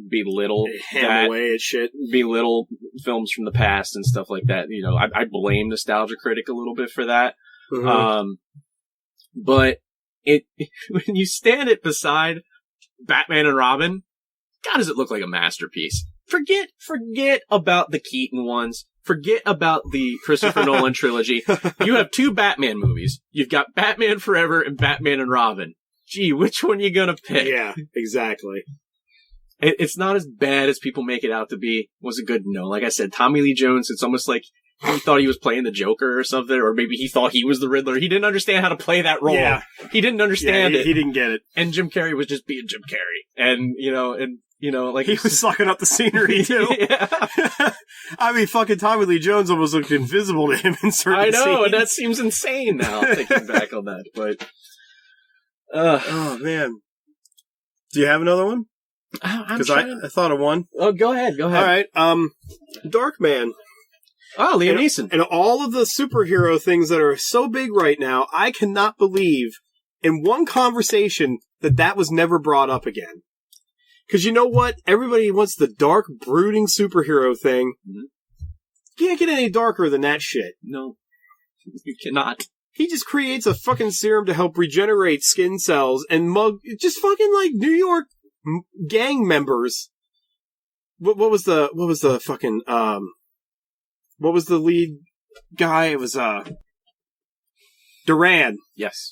B: belittle
A: away at shit.
B: Belittle films from the past and stuff like that. I blame Nostalgia Critic a little bit for that. Mm-hmm. But when you stand it beside Batman and Robin, God, does it look like a masterpiece. Forget about the Keaton ones. Forget about the Christopher Nolan trilogy. You have two Batman movies. You've got Batman Forever and Batman and Robin. Gee, which one are you gonna pick?
A: Yeah, exactly.
B: It's not as bad as people make it out to be. Was it good? No. Like I said, Tommy Lee Jones, it's almost like he thought he was playing the Joker or something, or maybe he thought he was the Riddler. He didn't understand how to play that role.
A: Yeah.
B: He didn't understand it.
A: He didn't get it.
B: And Jim Carrey was just being Jim Carrey. And, like...
A: He was sucking up the scenery, too.
B: Yeah.
A: I mean, fucking Tommy Lee Jones almost looked invisible to him in certain scenes.
B: I know, and that seems insane now, thinking back on that, but...
A: Oh, man. Do you have another one? Because I thought of one.
B: Oh, go ahead.
A: All right. Darkman.
B: Oh, Liam Neeson.
A: And all of the superhero things that are so big right now, I cannot believe in one conversation that was never brought up again. Because you know what? Everybody wants the dark, brooding superhero thing. Mm-hmm. You can't get any darker than that shit.
B: No. You cannot.
A: He just creates a fucking serum to help regenerate skin cells and just fucking like New York gang members. What was the fucking, what was the lead guy? It was, Duran.
B: Yes.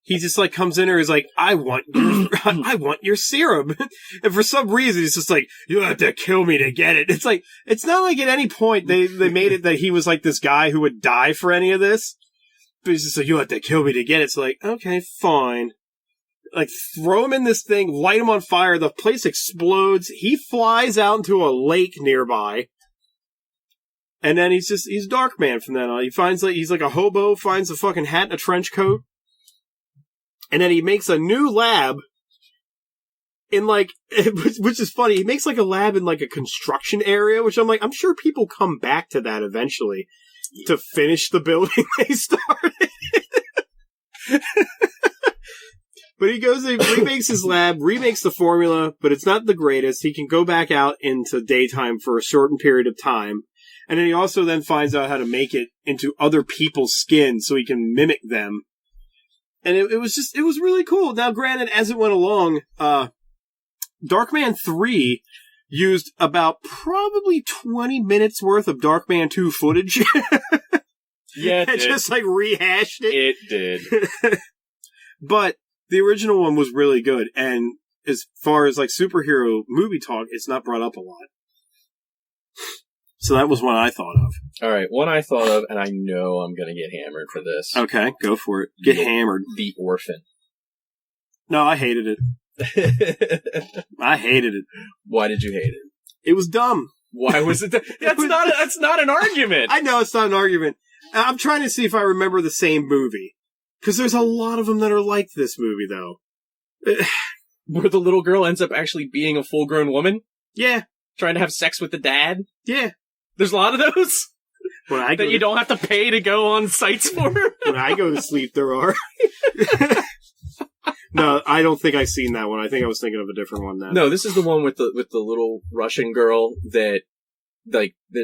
A: He just like comes in there, he's like, I want your serum. And for some reason, he's just like, you have to kill me to get it. It's like, it's not like at any point they made it that he was like this guy who would die for any of this. But he's just like, you have to kill me to get it. It's like, okay, fine. Like, throw him in this thing, light him on fire, the place explodes, he flies out into a lake nearby. And then he's Darkman from then on. He finds he's like a hobo, finds a fucking hat and a trench coat. And then he makes a new lab in like, which is funny, he makes like a lab in like a construction area, which I'm like, I'm sure people come back to that eventually to finish the building they started. But he goes and remakes his lab, remakes the formula, but it's not the greatest. He can go back out into daytime for a shortened period of time. And then he also then finds out how to make it into other people's skin so he can mimic them. And it was really cool. Now, granted, as it went along, Darkman 3 used about probably 20 minutes worth of Darkman 2 footage.
B: Yeah,
A: it just like rehashed it.
B: It did.
A: But the original one was really good. And as far as like superhero movie talk, it's not brought up a lot. So that was one I thought of.
B: All right, one I thought of, and I know I'm going to get hammered for this.
A: Okay, go for it. Get hammered.
B: The Orphan.
A: No, I hated it. I hated it.
B: Why did you hate it?
A: It was dumb.
B: Why was it? That's not an argument.
A: I know it's not an argument. I'm trying to see if I remember the same movie. Because there's a lot of them that are like this movie, though.
B: Where the little girl ends up actually being a full-grown woman?
A: Yeah.
B: Trying to have sex with the dad?
A: Yeah.
B: There's a lot of those
A: that
B: you don't have to pay to go on sites for.
A: When I go to sleep, there are. No, I don't think I've seen that one. I think I was thinking of a different one now.
B: No, this is the one with the little Russian girl that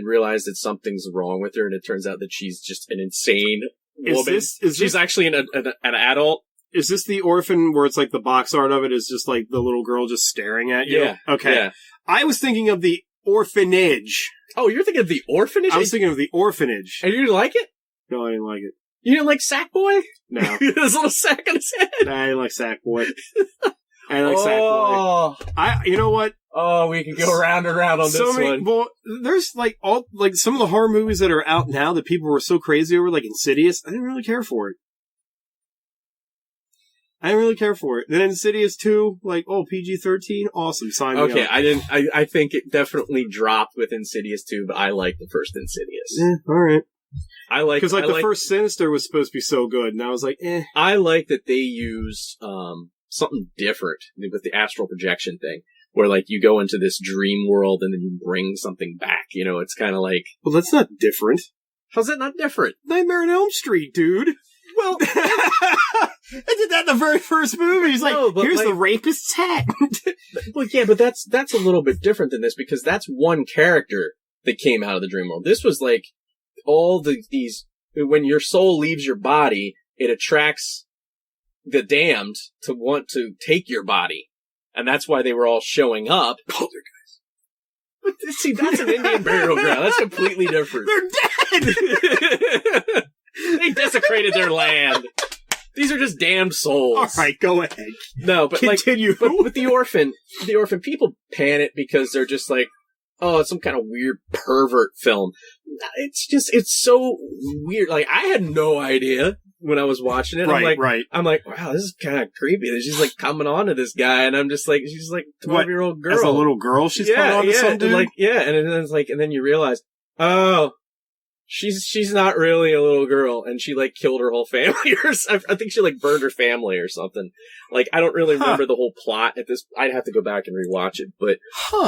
B: realized that something's wrong with her, and it turns out that she's just an insane woman. She's actually an adult.
A: Is this the Orphan where it's like the box art of it is just like the little girl just staring at you?
B: Yeah.
A: Okay.
B: Yeah.
A: I was thinking of the Orphanage.
B: Oh, you're thinking of the Orphanage?
A: I was thinking of the Orphanage.
B: And you didn't like it?
A: No, I didn't like it.
B: You didn't like Sackboy?
A: No.
B: His little sack on his head?
A: No, I didn't like Sackboy. I didn't like Sackboy. You know what?
B: Oh, we could go round and round on this one.
A: Well, there's like some of the horror movies that are out now that people were so crazy over, like Insidious. I didn't really care for it. Then Insidious 2, like, PG-13, awesome, sign me up.
B: Okay, I think it definitely dropped with Insidious 2, but I like the first Insidious.
A: Alright.
B: Because
A: the first Sinister was supposed to be so good, and I was like, eh.
B: I like that they used, something different with the astral projection thing, where, like, you go into this dream world and then you bring something back, it's kind of like...
A: Well, that's not different.
B: How's that not different?
A: Nightmare on Elm Street, dude! Well, I did that in the very first movie. He's here's the rapist's hat.
B: Well, yeah, but that's a little bit different than this because that's one character that came out of the dream world. This was like all these when your soul leaves your body, it attracts the damned to want to take your body, and that's why they were all showing up. Poltergeist. But see, that's an Indian burial ground. That's completely different.
A: They're dead.
B: They desecrated their land. These are just damned souls.
A: All right, go ahead.
B: No, but
A: continue.
B: But with the orphan people panic because they're just like, oh, it's some kind of weird pervert film. It's so weird. Like, I had no idea when I was watching it.
A: Right.
B: I'm like, wow, this is kind of creepy. She's like coming on to this guy, and I'm just like, she's like 12-year-old girl.
A: As a little girl, she's coming on to some dude?
B: Like, yeah, and then it's like, and then you realize, oh, she's not really a little girl, and she like killed her whole family or something. I think she like burned her family or something. Like, I don't really remember the whole plot at this. I'd have to go back and rewatch it, but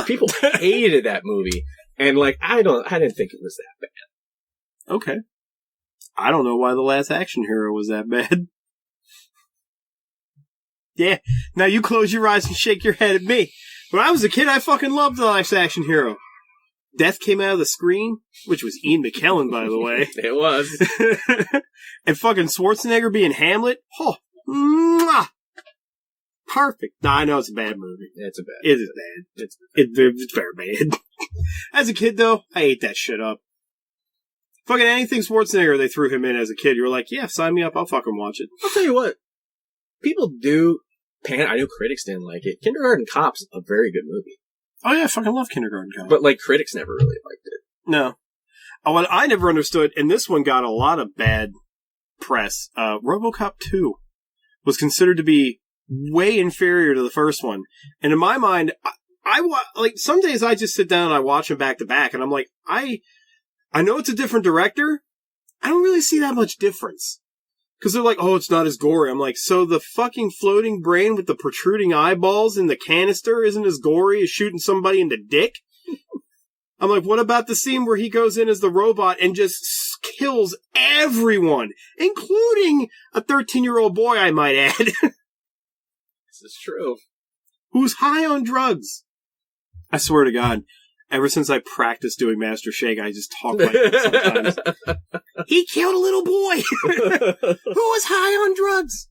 B: people hated that movie, and like, I didn't think it was that bad.
A: Okay. I don't know why The Last Action Hero was that bad. Yeah, now you close your eyes and shake your head at me. When I was a kid, I fucking loved The Last Action Hero. Death came out of the screen, which was Ian McKellen, by the way.
B: It was.
A: And fucking Schwarzenegger being Hamlet. Oh, mwah! Perfect. No, I know it's a bad movie.
B: It's a bad.
A: It is bad. It's very bad. As a kid, though, I ate that shit up. Fucking anything Schwarzenegger they threw him in as a kid, you were like, yeah, sign me up, I'll fucking watch it.
B: I'll tell you what. People do I know critics didn't like it. Kindergarten Cop's a very good movie.
A: Oh yeah, I fucking love Kindergarten Cop.
B: But like, critics never really liked it.
A: No. What I never understood, and this one got a lot of bad press, RoboCop 2 was considered to be way inferior to the first one. And in my mind, like, some days I just sit down and I watch them back to back, and I'm like, I know it's a different director. I don't really see that much difference. Because they're like, oh, it's not as gory. I'm like, so the fucking floating brain with the protruding eyeballs in the canister isn't as gory as shooting somebody in the dick? I'm like, what about the scene where he goes in as the robot and just kills everyone, including a 13-year-old boy, I might add.
B: This is true.
A: Who's high on drugs. I swear to God. Ever since I practiced doing Master Shake, I just talk like that sometimes. He killed a little boy who was high on drugs.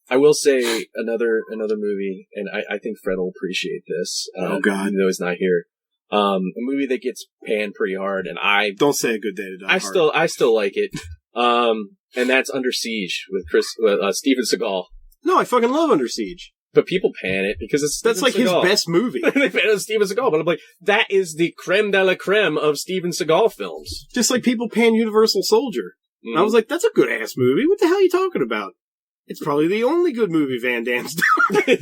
B: I will say another movie, and I think Fred will appreciate this.
A: Oh God,
B: even though he's not here. A movie that gets panned pretty hard, and I
A: don't say A Good Day to Die Hard.
B: I still like it. And that's Under Siege with Steven Seagal.
A: No, I fucking love Under Siege.
B: But people pan it because
A: that's like Seagal. His best movie.
B: They pan it Steven Seagal, but I'm like, that is the creme de la creme of Steven Seagal films.
A: Just like people pan Universal Soldier. Mm. I was like, that's a good ass movie. What the hell are you talking about? It's probably the only good movie Van Damme's done.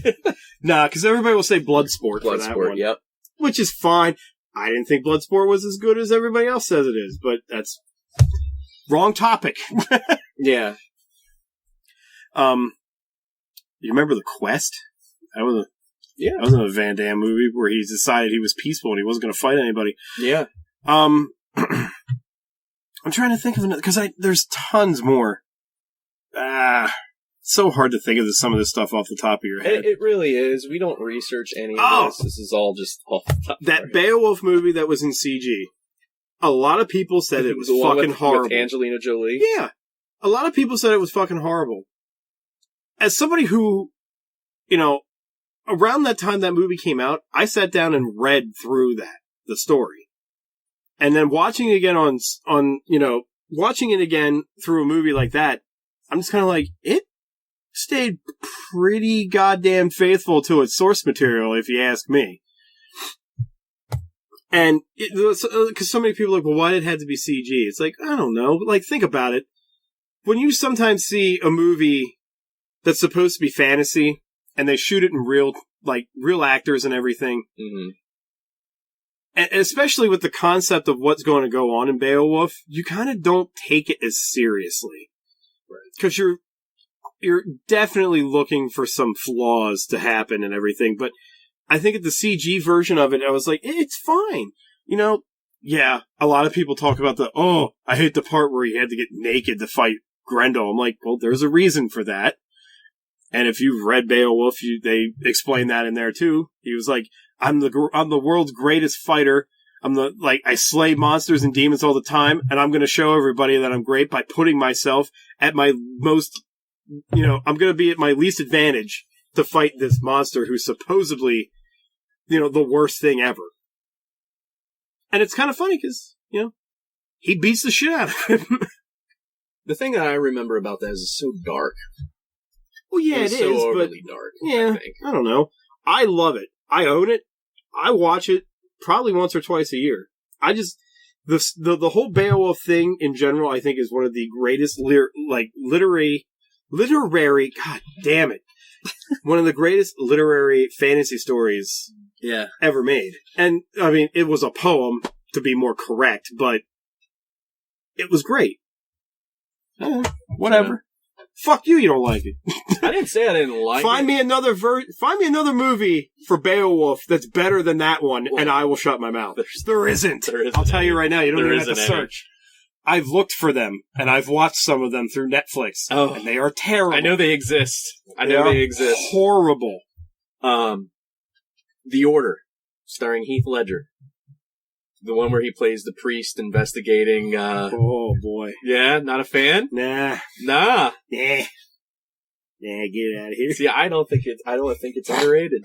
A: Nah, because everybody will say Bloodsport for that one.
B: Yep.
A: Which is fine. I didn't think Bloodsport was as good as everybody else says it is, but that's wrong topic.
B: Yeah.
A: You remember The Quest? That was a Van Damme movie where he decided he was peaceful and he wasn't going to fight anybody.
B: Yeah.
A: I'm trying to think of another, because there's tons more. It's so hard to think of some of this stuff off the top of your head.
B: It really is. We don't research any of this. This is all just off the top.
A: That Beowulf movie that was in CG. A lot of people said it was fucking horrible.
B: With Angelina Jolie?
A: Yeah. A lot of people said it was fucking horrible. As somebody who, around that time that movie came out, I sat down and read through the story. And then watching it again watching it again through a movie like that, I'm just kind of like, it stayed pretty goddamn faithful to its source material, if you ask me. And because so many people are like, well, why did it have to be CG? It's like, I don't know. Like, think about it. When you sometimes see a movie that's supposed to be fantasy, and they shoot it in real actors and everything. Mm-hmm. And especially with the concept of what's going to go on in Beowulf, you kind of don't take it as seriously. Right. Because you're definitely looking for some flaws to happen and everything, but I think at the CG version of it, I was like, it's fine. Yeah, a lot of people talk about I hate the part where he had to get naked to fight Grendel. I'm like, well, there's a reason for that. And if you've read Beowulf, they explain that in there too. He was like, I'm the world's greatest fighter. I slay monsters and demons all the time, and I'm going to show everybody that I'm great by putting myself at my most, I'm going to be at my least advantage to fight this monster who's supposedly, the worst thing ever. And it's kind of funny because, he beats the shit out of him.
B: The thing that I remember about that is it's so dark.
A: Well, yeah, it is, but
B: dark,
A: yeah, I don't know. I love it. I own it. I watch it probably once or twice a year. I just the whole Beowulf thing in general, I think, is one of the greatest literary. God damn it! One of the greatest literary fantasy stories ever made. And I mean, it was a poem to be more correct, but it was great. Whatever. Fuck you, you don't like it.
B: I didn't say I didn't like it.
A: Find me another movie for Beowulf that's better than that one, and I will shut my mouth. There isn't. I'll tell you right now, you don't even have to search. I've looked for them, and I've watched some of them through Netflix, and they are terrible.
B: I know they exist. They exist.
A: Horrible.
B: The Order, starring Heath Ledger. The one where he plays the priest investigating,
A: oh, boy.
B: Yeah? Not a fan?
A: Nah.
B: Nah.
A: Yeah. Yeah, get out of here.
B: See, I don't think it's underrated.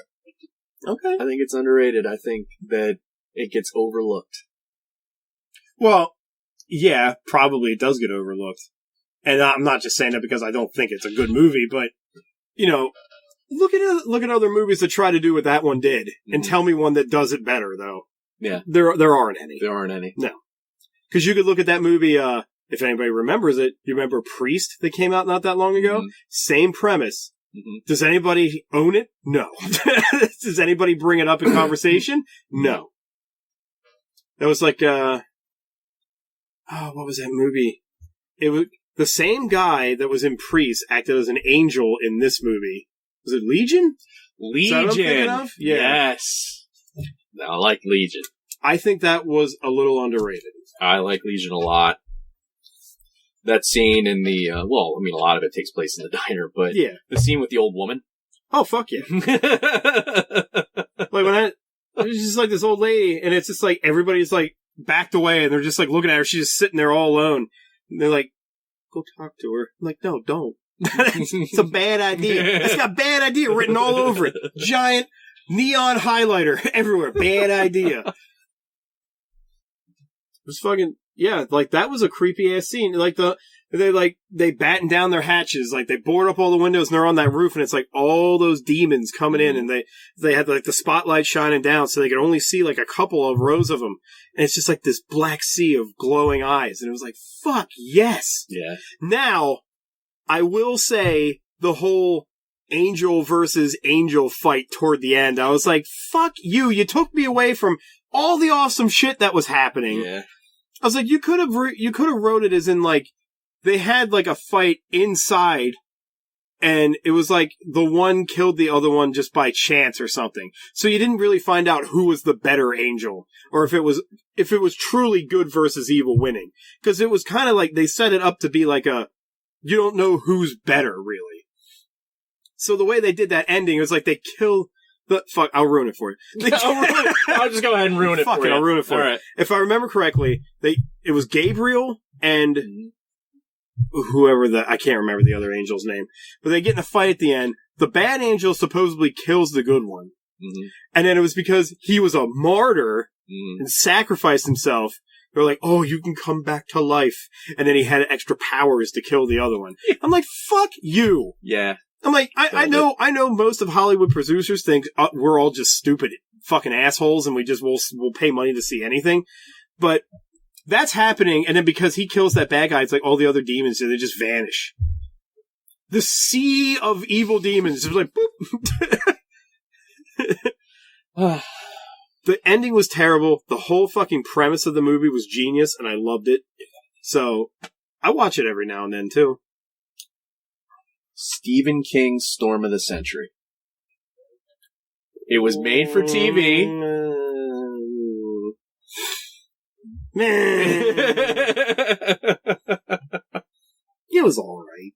A: Okay.
B: I think it's underrated. I think that it gets overlooked.
A: Well, yeah, probably it does get overlooked. And I'm not just saying that because I don't think it's a good movie, but, you know, look at other movies that try to do what that one did, and tell me one that does it better, though.
B: Yeah.
A: There aren't any.
B: There aren't any.
A: No. Because you could look at that movie, if anybody remembers it, you remember Priest that came out not that long ago? Mm-hmm. Same premise. Mm-hmm. Does anybody own it? No. Does anybody bring it up in conversation? No. That was like, what was that movie? It was the same guy that was in Priest acted as an angel in this movie. Was it Legion?
B: Legion.
A: Is that what I'm thinking of? Yeah.
B: Yes. I like Legion.
A: I think that was a little underrated.
B: I like Legion a lot. That scene in the, a lot of it takes place in the diner, but the scene with the old woman.
A: Oh, fuck yeah. Like it's just like this old lady, and it's just like everybody's like backed away, and they're just like looking at her. She's just sitting there all alone. And they're like, go talk to her. I'm like, no, don't. It's a bad idea. It's got bad idea written all over it. Giant neon highlighter everywhere. Bad idea. It was fucking, like that was a creepy ass scene. Like they batten down their hatches, like they board up all the windows and they're on that roof and it's like all those demons coming in and they had like the spotlight shining down so they could only see like a couple of rows of them. And it's just like this black sea of glowing eyes. And it was like, fuck yes.
B: Yeah.
A: Now, I will say the whole angel versus angel fight toward the end, I was like, fuck you. You took me away from all the awesome shit that was happening.
B: Yeah.
A: I was like, you could have wrote it as in like, they had like a fight inside and it was like the one killed the other one just by chance or something. So you didn't really find out who was the better angel or if it was truly good versus evil winning. Cause it was kind of like they set it up to be like you don't know who's better really. So the way they did that ending, it was like they kill I'll ruin it for you.
B: I'll just go ahead and ruin it for you.
A: I'll ruin it for you.
B: Right.
A: If I remember correctly, it was Gabriel and whoever I can't remember the other angel's name, but they get in a fight at the end. The bad angel supposedly kills the good one. Mm-hmm. And then it was because he was a martyr and sacrificed himself. They're like, oh, you can come back to life. And then he had extra powers to kill the other one. I'm like, fuck you.
B: Yeah.
A: I'm like, I know most of Hollywood producers think we're all just stupid fucking assholes and we'll pay money to see anything. But that's happening, and then because he kills that bad guy, it's like all the other demons, they just vanish. The sea of evil demons is like, boop. The ending was terrible. The whole fucking premise of the movie was genius, and I loved it. So, I watch it every now and then, too.
B: Stephen King's Storm of the Century. It was made for TV.
A: It was alright.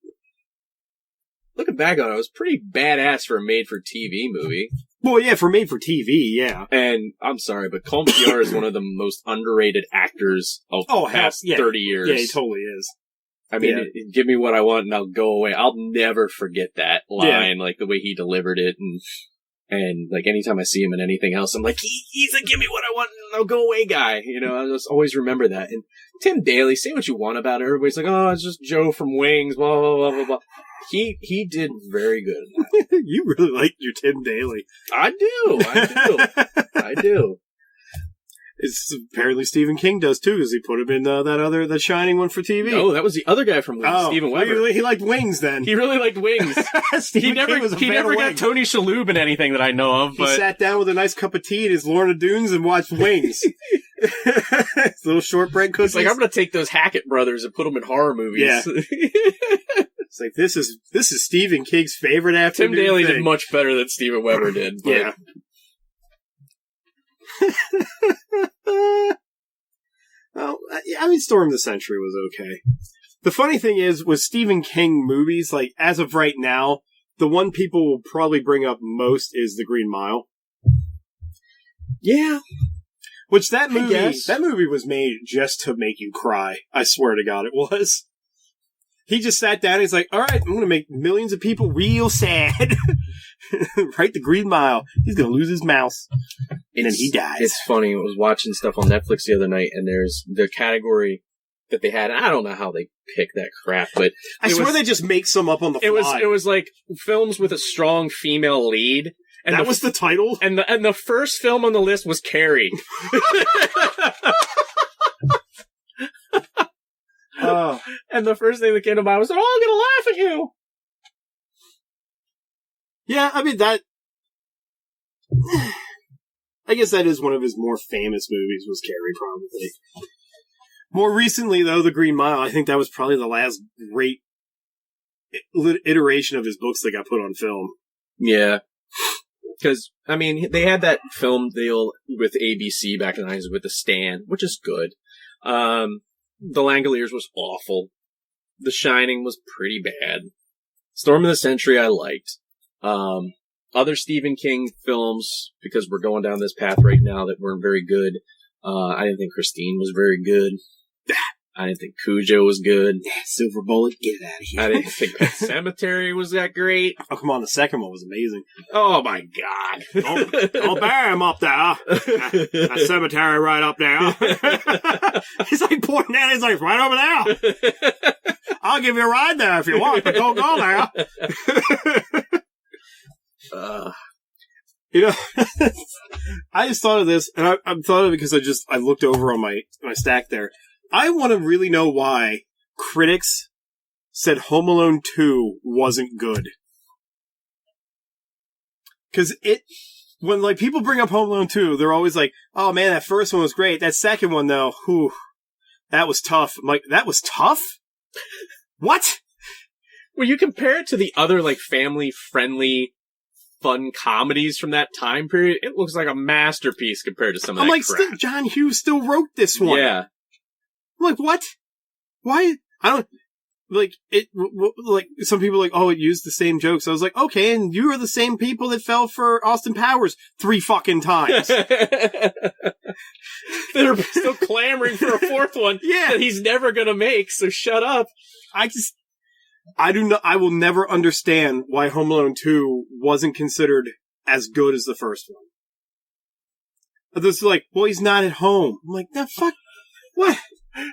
B: Looking back on it, it was pretty badass for a made-for-TV movie.
A: Well, yeah, for made-for-TV, yeah.
B: And, I'm sorry, but Colm Feore is one of the most underrated actors of the past 30 years.
A: Yeah, he totally is.
B: I mean, give me what I want and I'll go away. I'll never forget that line, like the way he delivered it. And like anytime I see him in anything else, I'm like, he's a give me what I want and I'll go away guy. You know, I just always remember that. And Tim Daly, say what you want about it. Everybody's like, oh, it's just Joe from Wings, blah, blah, blah, blah, blah. He did very good.
A: You really like your Tim Daly.
B: I do.
A: It's apparently Stephen King does too, because he put him in the Shining one for TV.
B: Oh, that was the other guy from Wings, Steven Weber.
A: He liked Wings then.
B: He really liked Wings. he never got Tony Shalhoub in anything that I know of. But
A: he sat down with a nice cup of tea in his Lorna Doones and watched Wings. Little shortbread cookies.
B: It's like, I'm going to take those Hackett brothers and put them in horror movies.
A: Yeah. It's like, this is Stephen King's favorite afternoon
B: Tim Daly
A: thing.
B: did much better than Steven Weber did. But.
A: Yeah. Well, I mean, Storm of the Century was okay. The funny thing is, with Stephen King movies, like, as of right now, the one people will probably bring up most is The Green Mile.
B: Yeah.
A: Which that movie was made just to make you cry. I swear to God it was. He just sat down and he's like, all right, I'm going to make millions of people real sad. Right? The Green Mile. He's going to lose his mouse. And then he dies.
B: It's funny. I was watching stuff on Netflix the other night, and there's the category that they had. I don't know how they pick that crap, but
A: I swear they just make some up on the fly.
B: It was like films with a strong female lead. And
A: that was the title?
B: And the first film on the list was Carrie. And the first thing that came to mind was, they're all going to laugh at you.
A: Yeah, I mean, that... I guess that is one of his more famous movies, was Carrie, probably. More recently, though, The Green Mile, I think that was probably the last great iteration of his books that got put on film.
B: Yeah. Because, I mean, they had that film deal with ABC back in the 90s with The Stand, which is good. The Langoliers was awful. The Shining was pretty bad. Storm of the Century I liked. Other Stephen King films, because we're going down this path right now, that weren't very good. I didn't think Christine was very good. I didn't think Cujo was good.
A: Silver Bullet, get it out of here.
B: I didn't think Pet Cemetery was that great.
A: Oh, come on, the second one was amazing.
B: Oh, my God.
A: Don't bury him up there. That cemetery right up there. He's like pointing at it. He's like, right over there. I'll give you a ride there if you want, but don't go there. You know, I just thought of this, and I thought of it because I looked over on my stack there. I want to really know why critics said Home Alone 2 wasn't good. Because when like people bring up Home Alone 2, they're always like, oh man, that first one was great. That second one though, whew, that was tough. I'm like, that was tough? What?
B: Well, you compare it to the other like family-friendly fun comedies from that time period, it looks like a masterpiece compared to some of that crap.
A: John Hughes still wrote this one.
B: Yeah.
A: I'm like, what? Why? I don't... Like, like, some people are like, oh, it used the same jokes. I was like, okay, and you are the same people that fell for Austin Powers 3 fucking times.
B: They're still clamoring for a fourth one that he's never gonna make, so shut up.
A: I will never understand why Home Alone 2 wasn't considered as good as the first one. This is like, well, he's not at home. I'm like, no, fuck, what?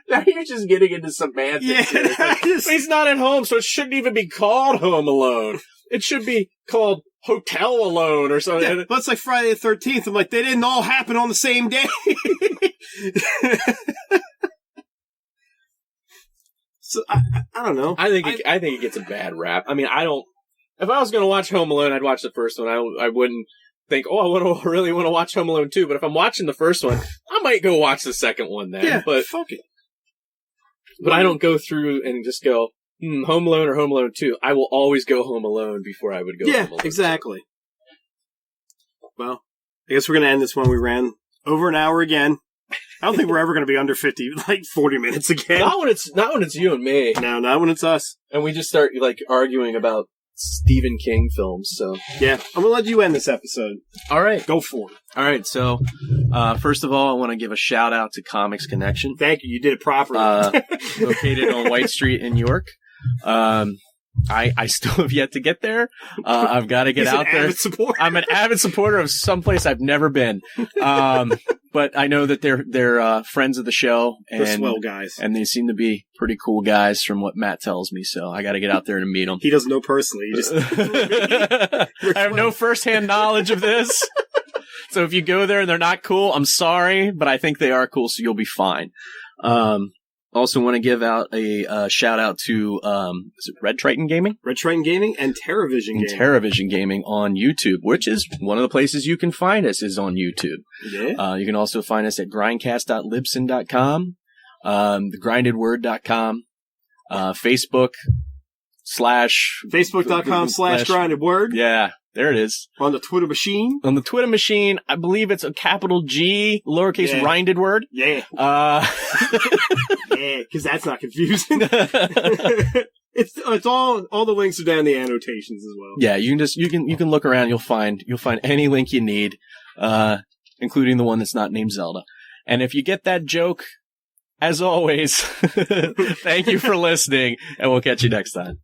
B: Now you're just getting into semantics.
A: Yeah,
B: like, he's not at home, so it shouldn't even be called Home Alone. It should be called Hotel Alone or something.
A: Yeah, but it's like Friday the 13th. I'm like, they didn't all happen on the same day. So I don't know.
B: I think it gets a bad rap. I mean, if I was going to watch Home Alone, I'd watch the first one. I wouldn't think, oh, I really want to watch Home Alone 2. But if I'm watching the first one, I might go watch the second one then.
A: Yeah,
B: but
A: fuck it.
B: But I don't go through and just go, Home Alone or Home Alone 2. I will always go Home Alone before I would go Home Alone 2.
A: Exactly. Well, I guess we're going to end this one. We ran over an hour again. I don't think we're ever going to be under 50, like 40 minutes again.
B: Not when it's you and me.
A: No, not when it's us.
B: And we just start like arguing about Stephen King films. So
A: yeah, I'm going to let you end this episode.
B: All right,
A: go for it.
B: All right. So first of all, I want to give a shout out to Comics Connection.
A: Thank you. You did it properly.
B: Located on White Street in York. I still have yet to get there. I've got to get out there. I'm an avid supporter of someplace I've never been. But I know that they're friends of the show. And,
A: they're swell guys.
B: And they seem to be pretty cool guys from what Matt tells me. So I got to get out there and meet them.
A: He doesn't know personally. He just
B: I have no firsthand knowledge of this. So if you go there and they're not cool, I'm sorry, but I think they are cool, so you'll be fine. Also want to give out a shout out to is it Red Triton Gaming?
A: Red Triton Gaming and TerraVision Gaming.
B: TerraVision Gaming on YouTube, which is one of the places you can find us is on YouTube.
A: Yeah.
B: You can also find us at grindcast.libsyn.com, thegrindedword.com,
A: Facebook.com/grindedword.
B: Yeah, there it is.
A: On the Twitter machine.
B: On the Twitter machine, I believe it's a capital G, lowercase grinded word.
A: Yeah. Yeah, because that's not confusing. It's all the links are down in the annotations as well.
B: Yeah, you can look around. You'll find any link you need, including the one that's not named Zelda. And if you get that joke, as always, thank you for listening, and we'll catch you next time.